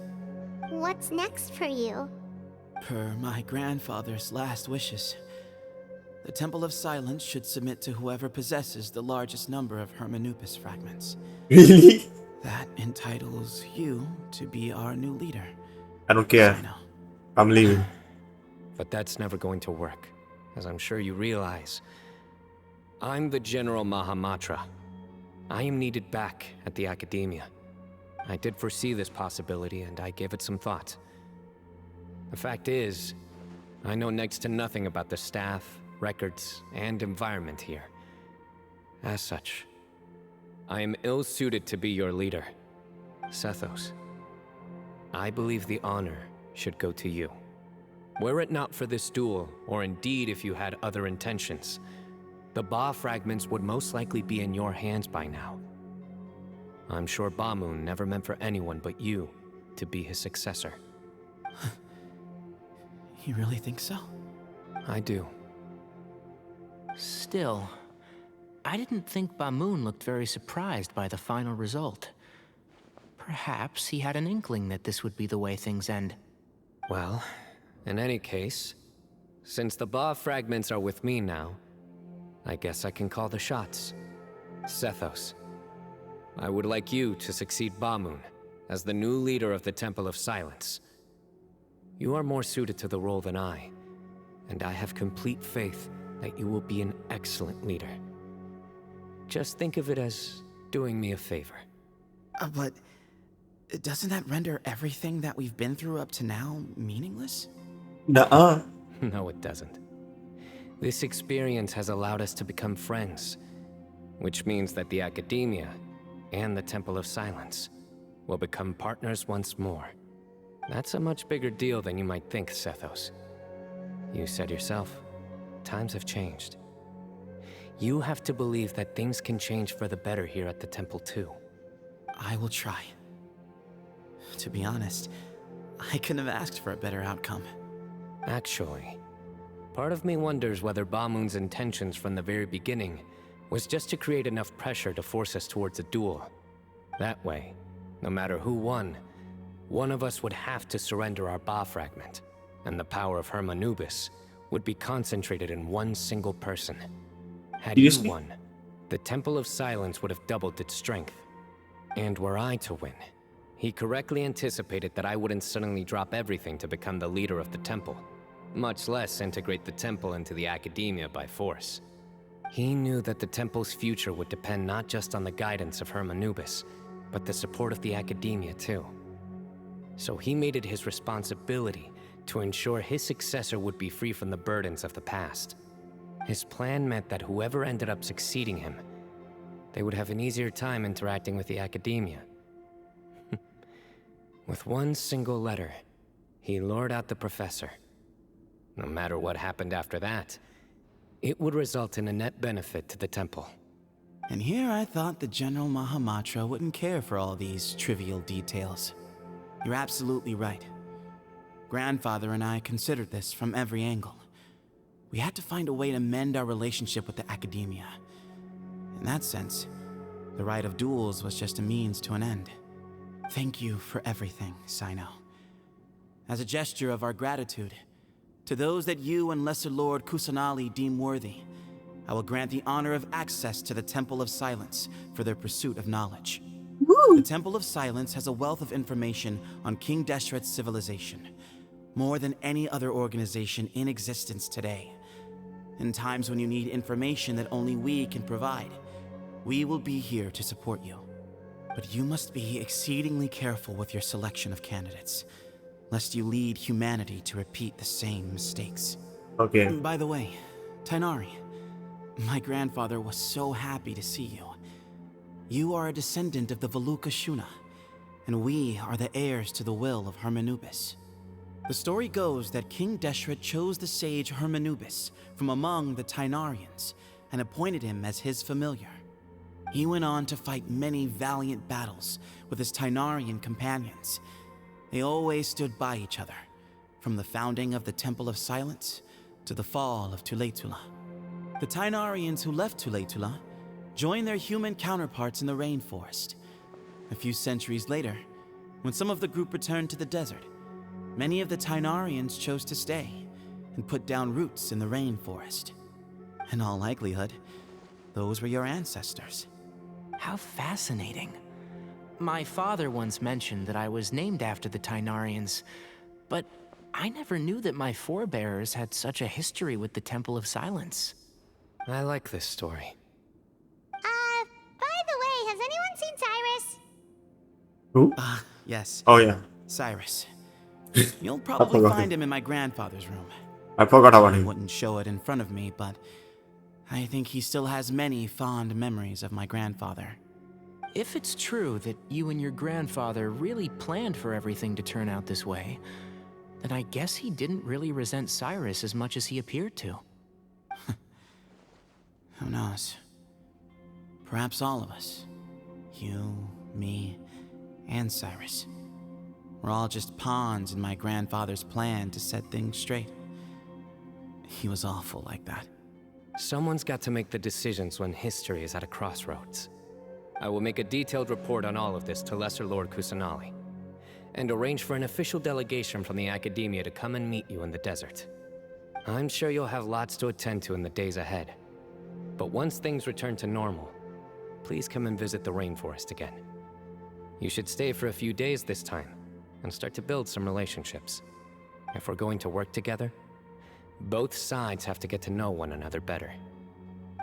What's next for you? Per my grandfather's last wishes, the Temple of Silence should submit to whoever possesses the largest number of Hermanupis fragments. Really? That entitles you to be our new leader. I don't care. Cyno. I'm leaving. But that's never going to work, as I'm sure you realize. I'm the General Mahamatra. I am needed back at the Academia. I did foresee this possibility, and I gave it some thought. The fact is, I know next to nothing about the staff, records, and environment here. As such, I am ill-suited to be your leader, Sethos. I believe the honor should go to you. Were it not for this duel, or indeed if you had other intentions, the Ba fragments would most likely be in your hands by now. I'm sure Bamoon never meant for anyone but you to be his successor. You really think so? I do. Still, I didn't think Bamoon looked very surprised by the final result. Perhaps he had an inkling that this would be the way things end. Well, in any case, since the Ba fragments are with me now, I guess I can call the shots. Sethos, I would like you to succeed Bamoon as the new leader of the Temple of Silence. You are more suited to the role than I, and I have complete faith that you will be an excellent leader. Just think of it as doing me a favor. But doesn't that render everything that we've been through up to now meaningless? Nuh-uh. No, it doesn't. This experience has allowed us to become friends, which means that the Academia and the Temple of Silence will become partners once more. That's a much bigger deal than you might think, Sethos. You said yourself, times have changed. You have to believe that things can change for the better here at the Temple too. I will try. To be honest, I couldn't have asked for a better outcome. Actually, part of me wonders whether Bamoon's intentions from the very beginning was just to create enough pressure to force us towards a duel. That way, no matter who won, one of us would have to surrender our Ba fragment, and the power of Hermanubis would be concentrated in one single person. Had you Seriously? won, the Temple of Silence would have doubled its strength. And were I to win, he correctly anticipated that I wouldn't suddenly drop everything to become the leader of the Temple, much less integrate the Temple into the Academia by force. He knew that the Temple's future would depend not just on the guidance of Hermanubis, but the support of the Academia too. So he made it his responsibility to ensure his successor would be free from the burdens of the past. His plan meant that whoever ended up succeeding him, they would have an easier time interacting with the Academia. With one single letter, he lured out the professor. No matter what happened after that, it would result in a net benefit to the Temple. And here I thought the General Mahamatra wouldn't care for all these trivial details. You're absolutely right. Grandfather and I considered this from every angle. We had to find a way to mend our relationship with the Academia. In that sense, the right of duels was just a means to an end. Thank you for everything, Cyno. As a gesture of our gratitude, to those that you and Lesser Lord Kusanali deem worthy, I will grant the honor of access to the Temple of Silence for their pursuit of knowledge. The Temple of Silence has a wealth of information on King Deshret's civilization, more than any other organization in existence today. In times when you need information that only we can provide, we will be here to support you. But you must be exceedingly careful with your selection of candidates, lest you lead humanity to repeat the same mistakes. Okay. By the way, Tainari, my grandfather was so happy to see you. You are a descendant of the Veluka Shuna, and we are the heirs to the will of Hermanubis. The story goes that King Deshret chose the sage Hermanubis from among the Tainarians and appointed him as his familiar. He went on to fight many valiant battles with his Tainarian companions. They always stood by each other, from the founding of the Temple of Silence to the fall of Tuletula. The Tainarians who left Tuletula joined their human counterparts in the rainforest. A few centuries later, when some of the group returned to the desert, many of the Tainarians chose to stay and put down roots in the rainforest. In all likelihood, those were your ancestors. How fascinating. My father once mentioned that I was named after the Tainarians, but I never knew that my forebears had such a history with the Temple of Silence. I like this story. By the way, has anyone seen Cyrus? Who? Yes, Oh yeah, Cyrus. You'll I probably forgot find him. him in my grandfather's room. I forgot about I him. wouldn't show it in front of me, but I think he still has many fond memories of my grandfather. If it's true that you and your grandfather really planned for everything to turn out this way, then I guess he didn't really resent Cyrus as much as he appeared to. Who knows? Perhaps all of us. You, me, and Cyrus. We're all just pawns in my grandfather's plan to set things straight. He was awful like that. Someone's got to make the decisions when history is at a crossroads. I will make a detailed report on all of this to Lesser Lord Kusanali, and arrange for an official delegation from the Academia to come and meet you in the desert. I'm sure you'll have lots to attend to in the days ahead. But once things return to normal, please come and visit the rainforest again. You should stay for a few days this time, and start to build some relationships. If we're going to work together, both sides have to get to know one another better.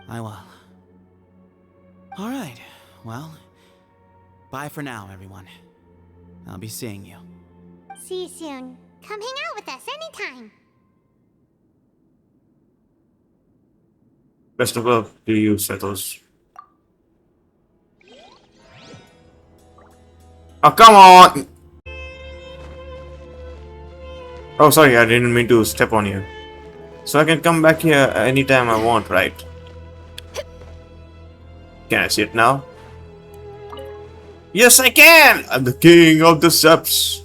I will. All right, well, bye for now, everyone. I'll be seeing you. See you soon. Come hang out with us anytime. Best of luck to you, Sethos. Oh, come on! Oh, sorry, I didn't mean to step on you. So I can come back here anytime I want, right? Can I see it now? Yes, I can! I'm the king of the seps.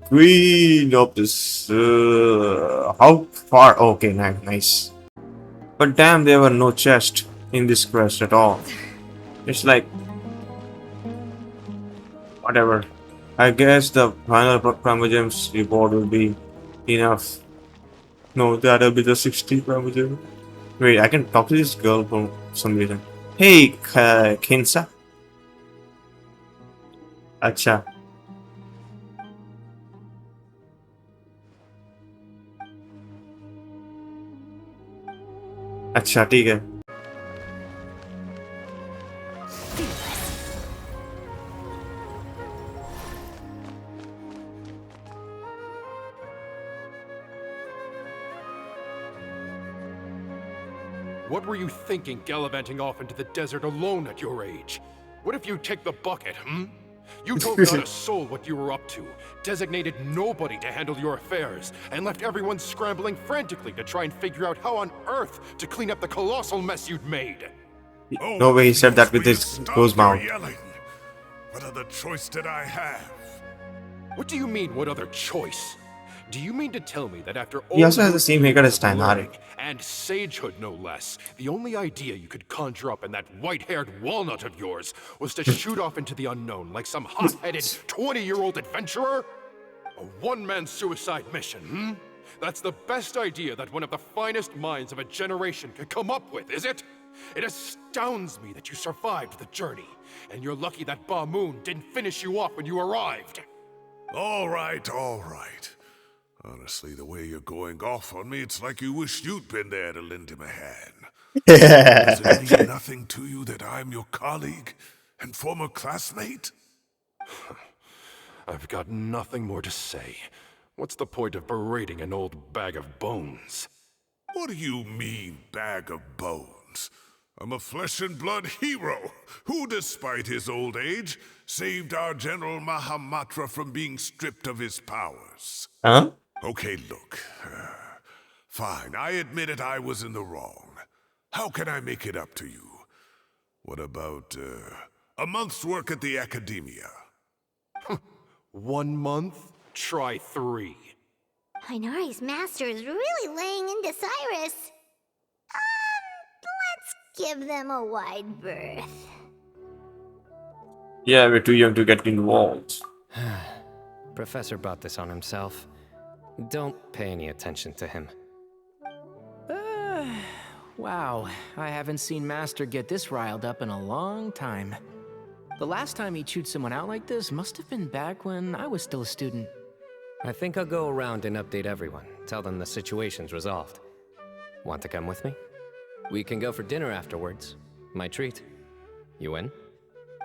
Queen of this. How far? Okay, nice. But damn, there were no chests in this quest at all. It's like, whatever. I guess the final Primogems reward will be enough. No, that'll be the 60 Primogem. Wait, I can talk to this girl for some reason. Hey, Kinsa. Acha. अच्छा ठीक है. What were you thinking, gallivanting off into the desert alone at your age? What if you take the bucket, You told not a soul what you were up to, designated nobody to handle your affairs, and left everyone scrambling frantically to try and figure out how on earth to clean up the colossal mess you'd made. No way he said that with his closed mouth. Yelling. What other choice did I have? What do you mean, what other choice? Do you mean to tell me that after all He also has your the same haircut as years of Tainari. learning, and sagehood no less, the only idea you could conjure up in that white-haired walnut of yours was to shoot off into the unknown like some hot-headed 20-year-old adventurer? A one-man suicide mission, That's the best idea that one of the finest minds of a generation could come up with, is it? It astounds me that you survived the journey, and you're lucky that Ba Moon didn't finish you off when you arrived. All right. Honestly, the way you're going off on me, it's like you wish you'd been there to lend him a hand. Does it mean nothing to you that I'm your colleague and former classmate? I've got nothing more to say. What's the point of berating an old bag of bones? What do you mean, bag of bones? I'm a flesh and blood hero who, despite his old age, saved our General Mahamatra from being stripped of his powers. Huh? Okay, look. Fine, I admit it, I was in the wrong. How can I make it up to you? What about, a month's work at the Academia? 1 month? Try 3. Inari's master is really laying into Cyrus. Let's give them a wide berth. Yeah, we're too young to get involved. Professor brought this on himself. Don't pay any attention to him. Wow, I haven't seen Master get this riled up in a long time. The last time he chewed someone out like this must have been back when I was still a student. I think I'll go around and update everyone. Tell them the situation's resolved. Want to come with me? We can go for dinner afterwards. My treat. You in?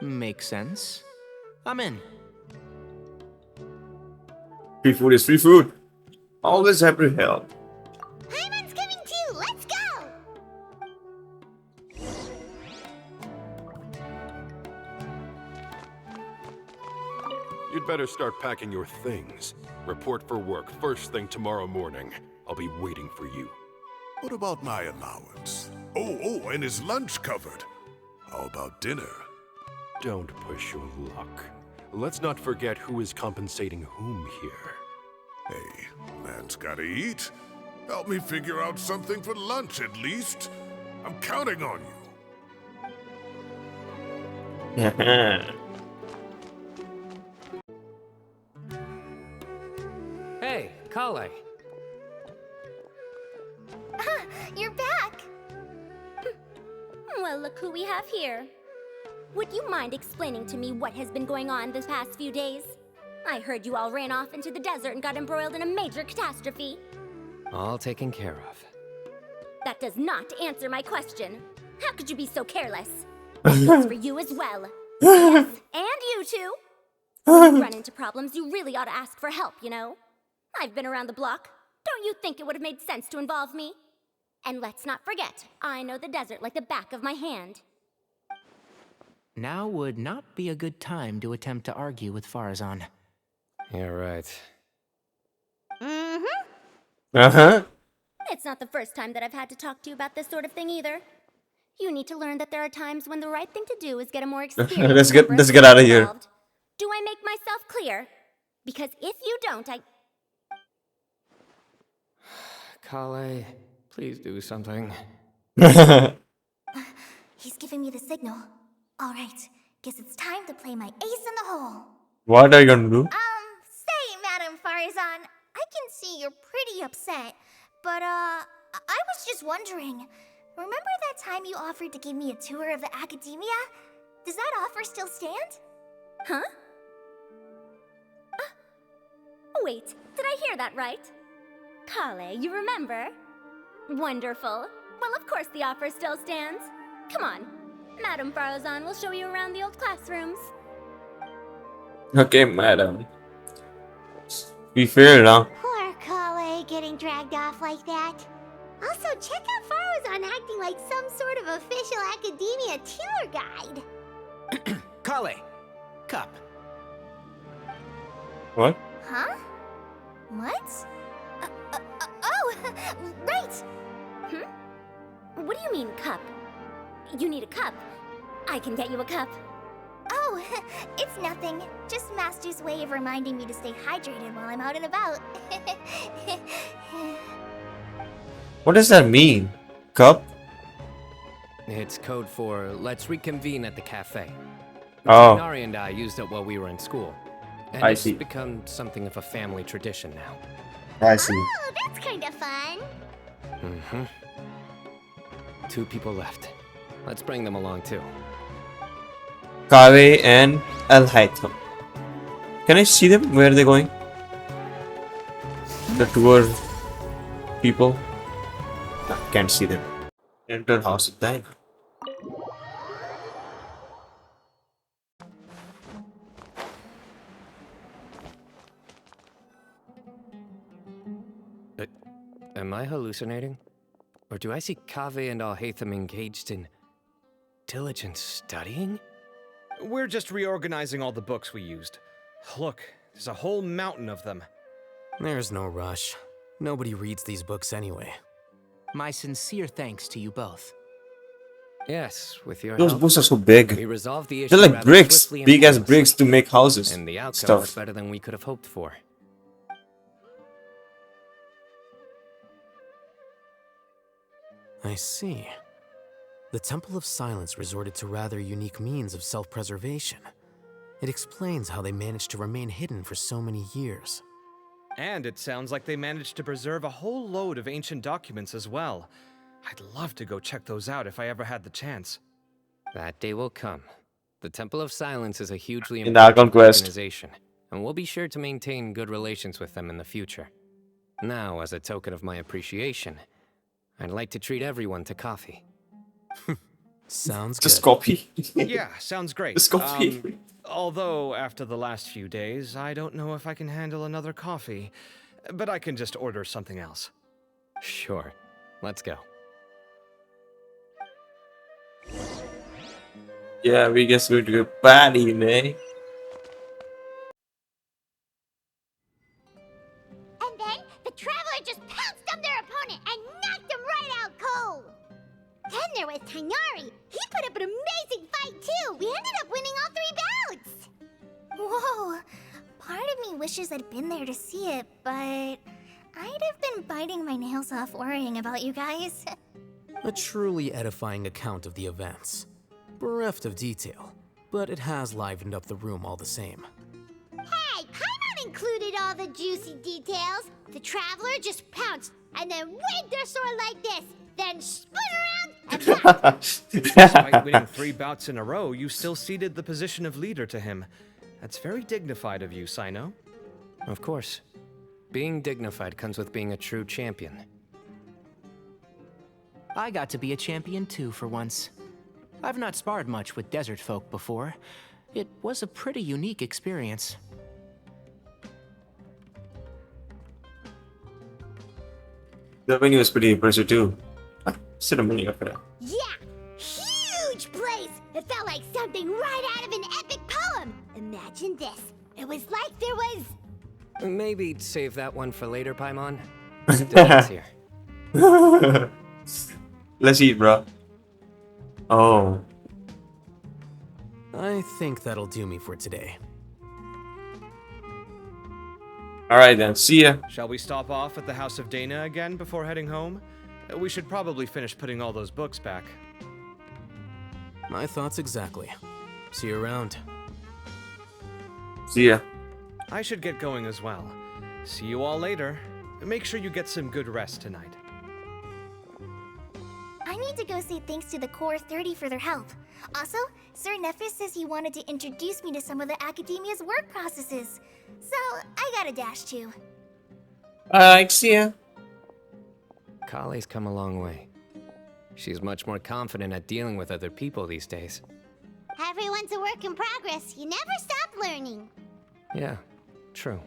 Makes sense. I'm in. Free food is free food. Always happy to help. Hyman's coming too. Let's go. You'd better start packing your things. Report for work first thing tomorrow morning. I'll be waiting for you. What about my allowance? Oh, and is lunch covered? How about dinner? Don't push your luck. Let's not forget who is compensating whom here. Hey, man's gotta eat. Help me figure out something for lunch at least. I'm counting on you. Hey, Kale. You're back. Well, look who we have here. Would you mind explaining to me what has been going on this past few days? I heard you all ran off into the desert and got embroiled in a major catastrophe. All taken care of. That does not answer my question. How could you be so careless? It goes for you as well. Yes, and you too. When you run into problems, you really ought to ask for help, you know? I've been around the block. Don't you think it would have made sense to involve me? And let's not forget, I know the desert like the back of my hand. Now would not be a good time to attempt to argue with Farazan. You're right. Uh-huh. It's not the first time that I've had to talk to you about this sort of thing either. You need to learn that there are times when the right thing to do is get a more experienced let's get out of here. involved. Do I make myself clear? Because if you don't, Kale, please do something. He's giving me the signal. All right, guess it's time to play my ace in the hole. What are you gonna do? Say, Madame Farazan, I can see you're pretty upset, but I was just wondering, remember that time you offered to give me a tour of the academia? Does that offer still stand? Huh? Wait, did I hear that right? Kale, you remember? Wonderful. Well, of course the offer still stands. Come on. Madame Farazan will show you around the old classrooms. Okay, madam. We failed, huh? Poor Kale getting dragged off like that. Also, check out Farazan acting like some sort of official academia tour guide. Kale! Cup. What? Huh? What? Oh, right! What do you mean, cup? You need a cup. I can get you a cup. Oh, it's nothing. Just Master's way of reminding me to stay hydrated while I'm out and about. What does that mean? Cup? It's code for let's reconvene at the cafe. Oh. Nari and I used it while we were in school. And I it's see. become something of a family tradition now. I see. Oh, that's kind of fun. Mm-hmm. 2 people left. Let's bring them along too. Kave and Al Haytham. Can I see them? Where are they going? The tour people? No, can't see them. Enter House of Dine. Am I hallucinating? Or do I see Kaveh and Al-Haytham engaged in diligent studying? We're just reorganizing all the books we used. Look, there's a whole mountain of them. There's no rush. Nobody reads these books anyway. My sincere thanks to you both. Yes, with your Those help. books are so big. We resolved the issue They're like rather bricks. swiftly and Big as painlessly. bricks to make houses. And the outcome Stuff. was better than we could have hoped for. I see. The Temple of Silence resorted to rather unique means of self-preservation. It explains how they managed to remain hidden for so many years. And it sounds like they managed to preserve a whole load of ancient documents as well. I'd love to go check those out if I ever had the chance. That day will come. The Temple of Silence is a hugely In Dark important Conquest. organization, and we'll be sure to maintain good relations with them in the future. Now, as a token of my appreciation, I'd like to treat everyone to coffee. Sounds Just good. copy. Yeah, sounds great. Just copy. Although, after the last few days, I don't know if I can handle another coffee. But I can just order something else. Sure. Let's go. Yeah, we guess we're going to go party, man. And then the Traveler just pounced on their opponent and knocked him right out cold. Then there was Tainari. He put up an amazing fight too. We ended up winning all 3 bouts. Whoa. Part of me wishes I'd been there to see it, but I'd have been biting my nails off worrying about you guys. A truly edifying account of the events. Bereft of detail, but it has livened up the room all the same. Hey, Paimon included all the juicy details. The Traveler just pounced and then waved their sword like this, then spun around and left. Despite winning 3 bouts in a row, you still ceded the position of leader to him. That's very dignified of you, Cyno. Of course. Being dignified comes with being a true champion. I got to be a champion too for once. I've not sparred much with desert folk before. It was a pretty unique experience. The venue was pretty impressive too. Ceremony of it. Yeah, huge place. It felt like something right out of an epic poem. Imagine this. It was like there was... Maybe save that one for later, Paimon. Dylan's here. Let's eat, bro. Oh. I think that'll do me for today. Alright then, see ya. Shall we stop off at the House of Dana again before heading home? We should probably finish putting all those books back. My thoughts exactly. See you around. See ya. I should get going as well. See you all later. Make sure you get some good rest tonight. I need to go say thanks to the Core 30 for their help. Also, Sir Nephis says he wanted to introduce me to some of the Academia's work processes. So, I gotta dash too. Alright, see ya. Kali's come a long way. She's much more confident at dealing with other people these days. Everyone's a work in progress. You never stop learning. Yeah, true.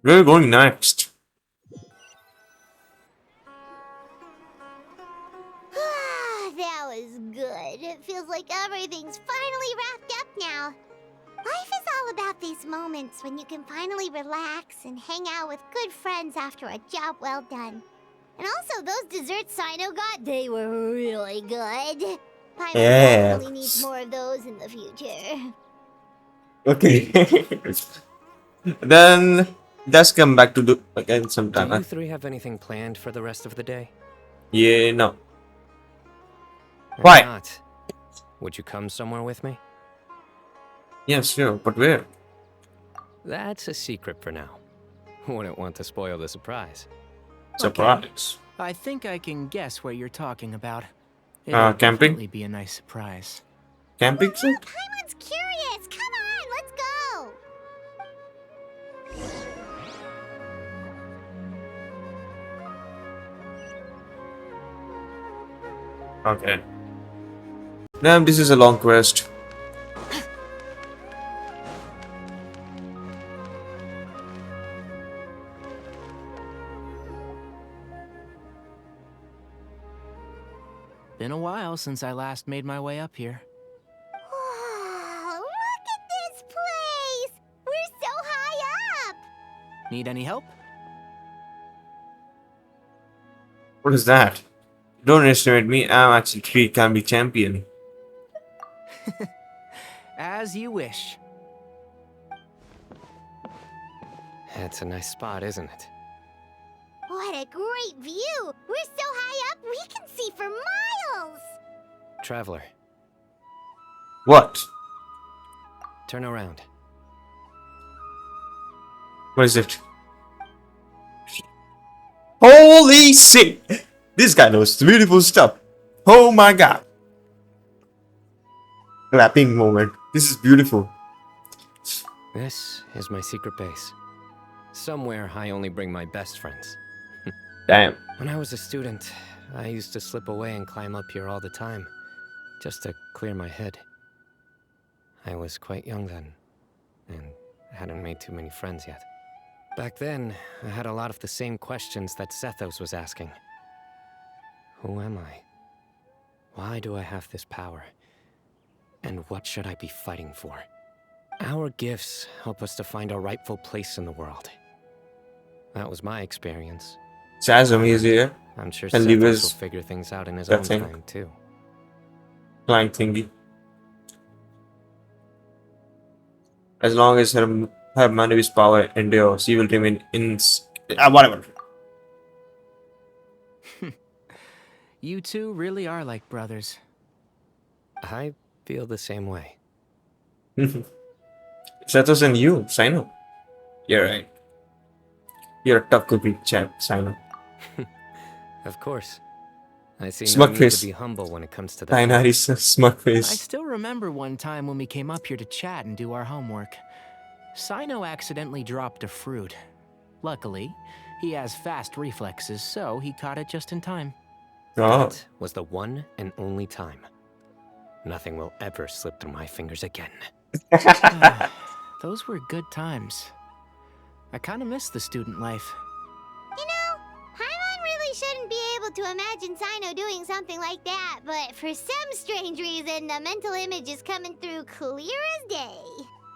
Where are we going next? That was good. It feels like everything's finally wrapped up now. Life is all about these moments when you can finally relax and hang out with good friends after a job well done. And also, those desserts Cyno got, they were really good. Paimon definitely needs more of those in the future. Okay. Then let's come back to do again sometime. Do you three have anything planned for the rest of the day? Yeah, no. Why Why? not? Would you come somewhere with me? Yeah, sure, but where? That's a secret for now. Wouldn't want to spoil the surprise. Surprise. I think I can guess what you're talking about. Camping? Definitely be a nice surprise. Camping? Sir? Paimon's curious. Come on, let's go. Okay. Damn, this is a long quest. Been a while since I last made my way up here. Wow, look at this place. We're so high up. Need any help? What is that? Don't underestimate me. I'm actually 3 can be champion. As you wish. It's a nice spot, isn't it? What a great view! We're so high up, we can see for miles! Traveler, What? turn around. What is it? Holy shit! This guy knows beautiful stuff. Oh my god. Clapping moment. This is beautiful. This is my secret base. Somewhere I only bring my best friends. Damn. When I was a student, I used to slip away and climb up here all the time, just to clear my head. I was quite young then, and hadn't made too many friends yet. Back then, I had a lot of the same questions that Sethos was asking. Who am I? Why do I have this power? And what should I be fighting for? Our gifts help us to find our rightful place in the world. That was my experience. Chasm is here. I'm sure And leave Sethos his- will figure things out in his that own thing. time, too. Flying thingy. As long as her Manu's power endures, she will remain in. Whatever. You two really are like brothers. I feel the same way. Sethos and you, Cyno. You're right. You're a tough cookie, chap, Cyno. Of course. I see Smug no need face. to be humble when it comes to that. Tainari's smug I face. still remember one time when we came up here to chat and do our homework. Cyno accidentally dropped a fruit. Luckily, he has fast reflexes, so he caught it just in time. Oh. That was the one and only time. Nothing will ever slip through my fingers again. Those were good times. I kind of miss the student life. You know, Paimon really shouldn't be able to imagine Cyno doing something like that, but for some strange reason, the mental image is coming through clear as day.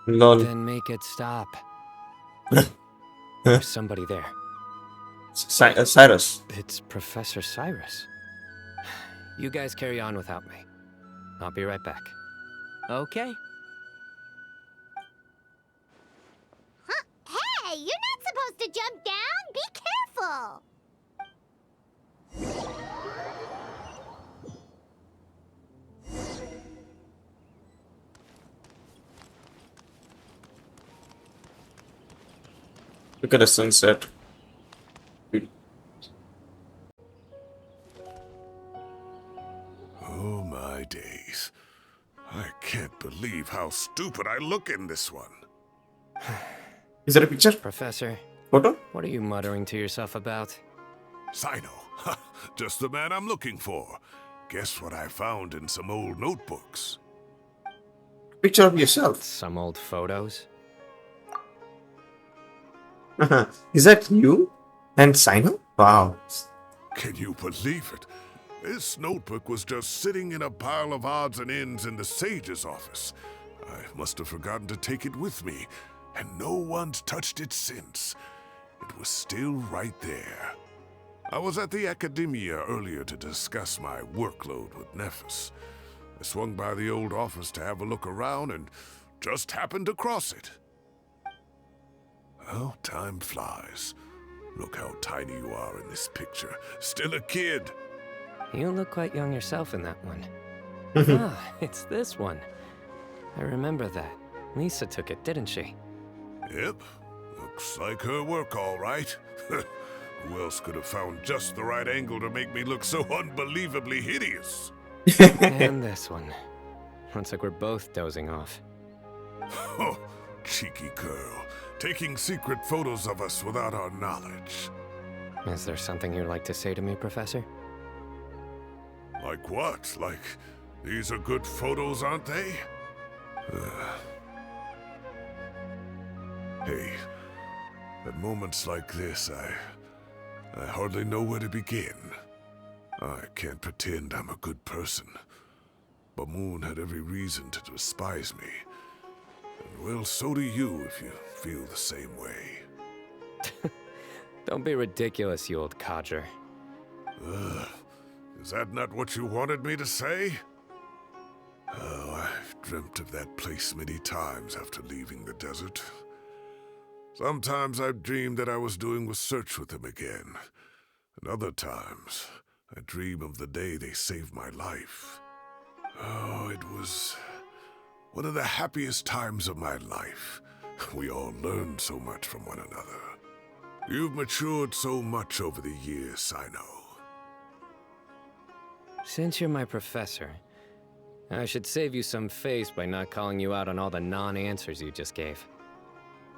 Lol. Then make it stop. There's somebody there. Cyrus. It's Professor Cyrus. You guys carry on without me. I'll be right back. Okay. Huh? Hey, you're not supposed to jump down! Be careful! Look at the sunset. Oh my days. I can't believe how stupid I look in this one. Is that a picture? Professor, Photo? what are you muttering to yourself about? Cyno. Just the man I'm looking for. Guess what I found in some old notebooks? Picture of yourself. Some old photos? Is that you? And Cyno? Wow. Can you believe it? This notebook was just sitting in a pile of odds and ends in the sage's office. I must have forgotten to take it with me, and no one's touched it since. It was still right there. I was at the Academia earlier to discuss my workload with Nephis. I swung by the old office to have a look around and just happened to cross it. Well, time flies. Look how tiny you are in this picture. Still a kid. You look quite young yourself in that one. Ah, it's this one. I remember that. Lisa took it, didn't she? Yep. Looks like her work, all right. Who else could have found just the right angle to make me look so unbelievably hideous? And this one. Looks like we're both dozing off. Oh, cheeky girl. Taking secret photos of us without our knowledge. Is there something you'd like to say to me, Professor? Like what? Like, these are good photos, aren't they? Hey, at moments like this, I hardly know where to begin. I can't pretend I'm a good person. Bamoon had every reason to despise me. And well, so do you if you feel the same way. Don't be ridiculous, you old codger. Is that not what you wanted me to say? Oh, I've dreamt of that place many times after leaving the desert. Sometimes I've dreamed that I was doing research with them again. And other times, I dream of the day they saved my life. Oh, it was one of the happiest times of my life. We all learned so much from one another. You've matured so much over the years, Cyno. Since you're my professor, I should save you some face by not calling you out on all the non-answers you just gave.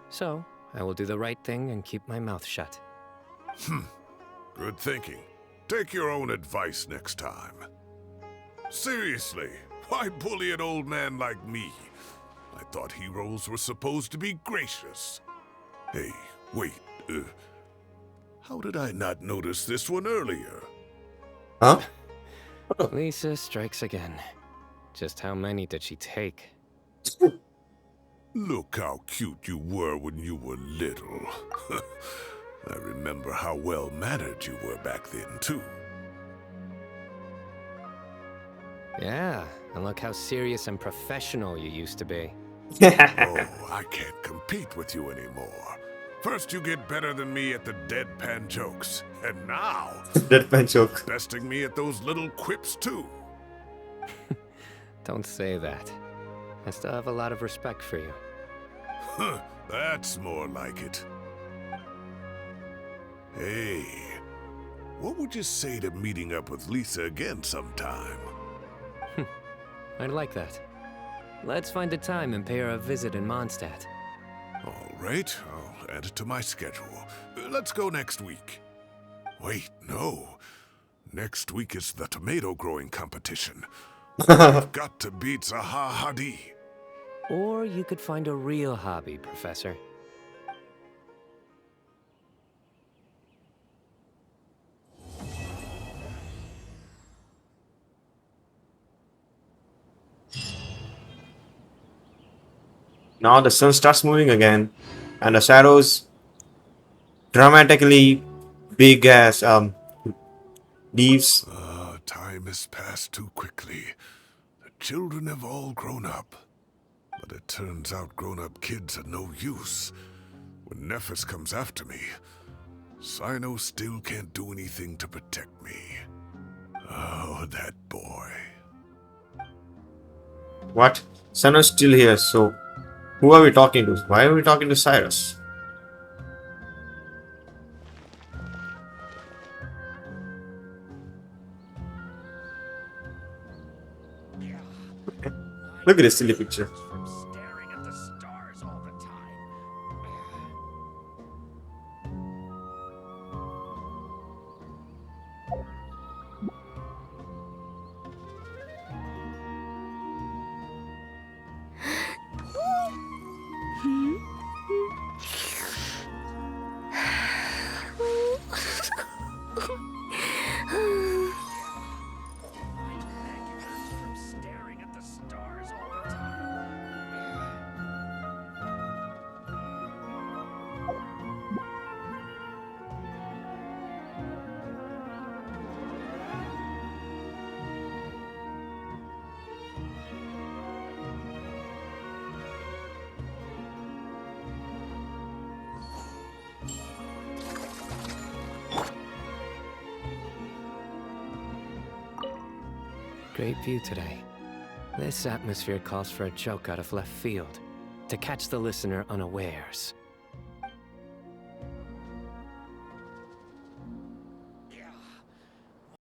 So, I will do the right thing and keep my mouth shut. Good thinking. Take your own advice next time. Seriously, why bully an old man like me? I thought heroes were supposed to be gracious. Hey, wait, how did I not notice this one earlier? Huh? Lisa strikes again. Just how many did she take? Look how cute you were when you were little. I remember how well-mannered you were back then, too. Yeah, and look how serious and professional you used to be. Oh, I can't compete with you anymore. First you get better than me at the deadpan jokes, and now... Deadpan joke. besting me at those little quips, too. Don't say that. I still have a lot of respect for you. Huh, that's more like it. Hey, what would you say to meeting up with Lisa again sometime? I'd like that. Let's find a time and pay her a visit in Mondstadt. All right, I'll add it to my schedule. Let's go next week. Wait, no. Next week is the tomato growing competition. I've got to beat Zaha Hadid. Or you could find a real hobby, Professor. Now the sun starts moving again, and the shadows dramatically big as leaves. Time has passed too quickly. The children have all grown up. But it turns out grown-up kids are no use. When Nephis comes after me, Cyno still can't do anything to protect me. Oh, that boy. What? Sun is still here, so who are we talking to? Why are we talking to Cyrus? Look at this silly picture. Great view today. This atmosphere calls for a joke out of left field, to catch the listener unawares.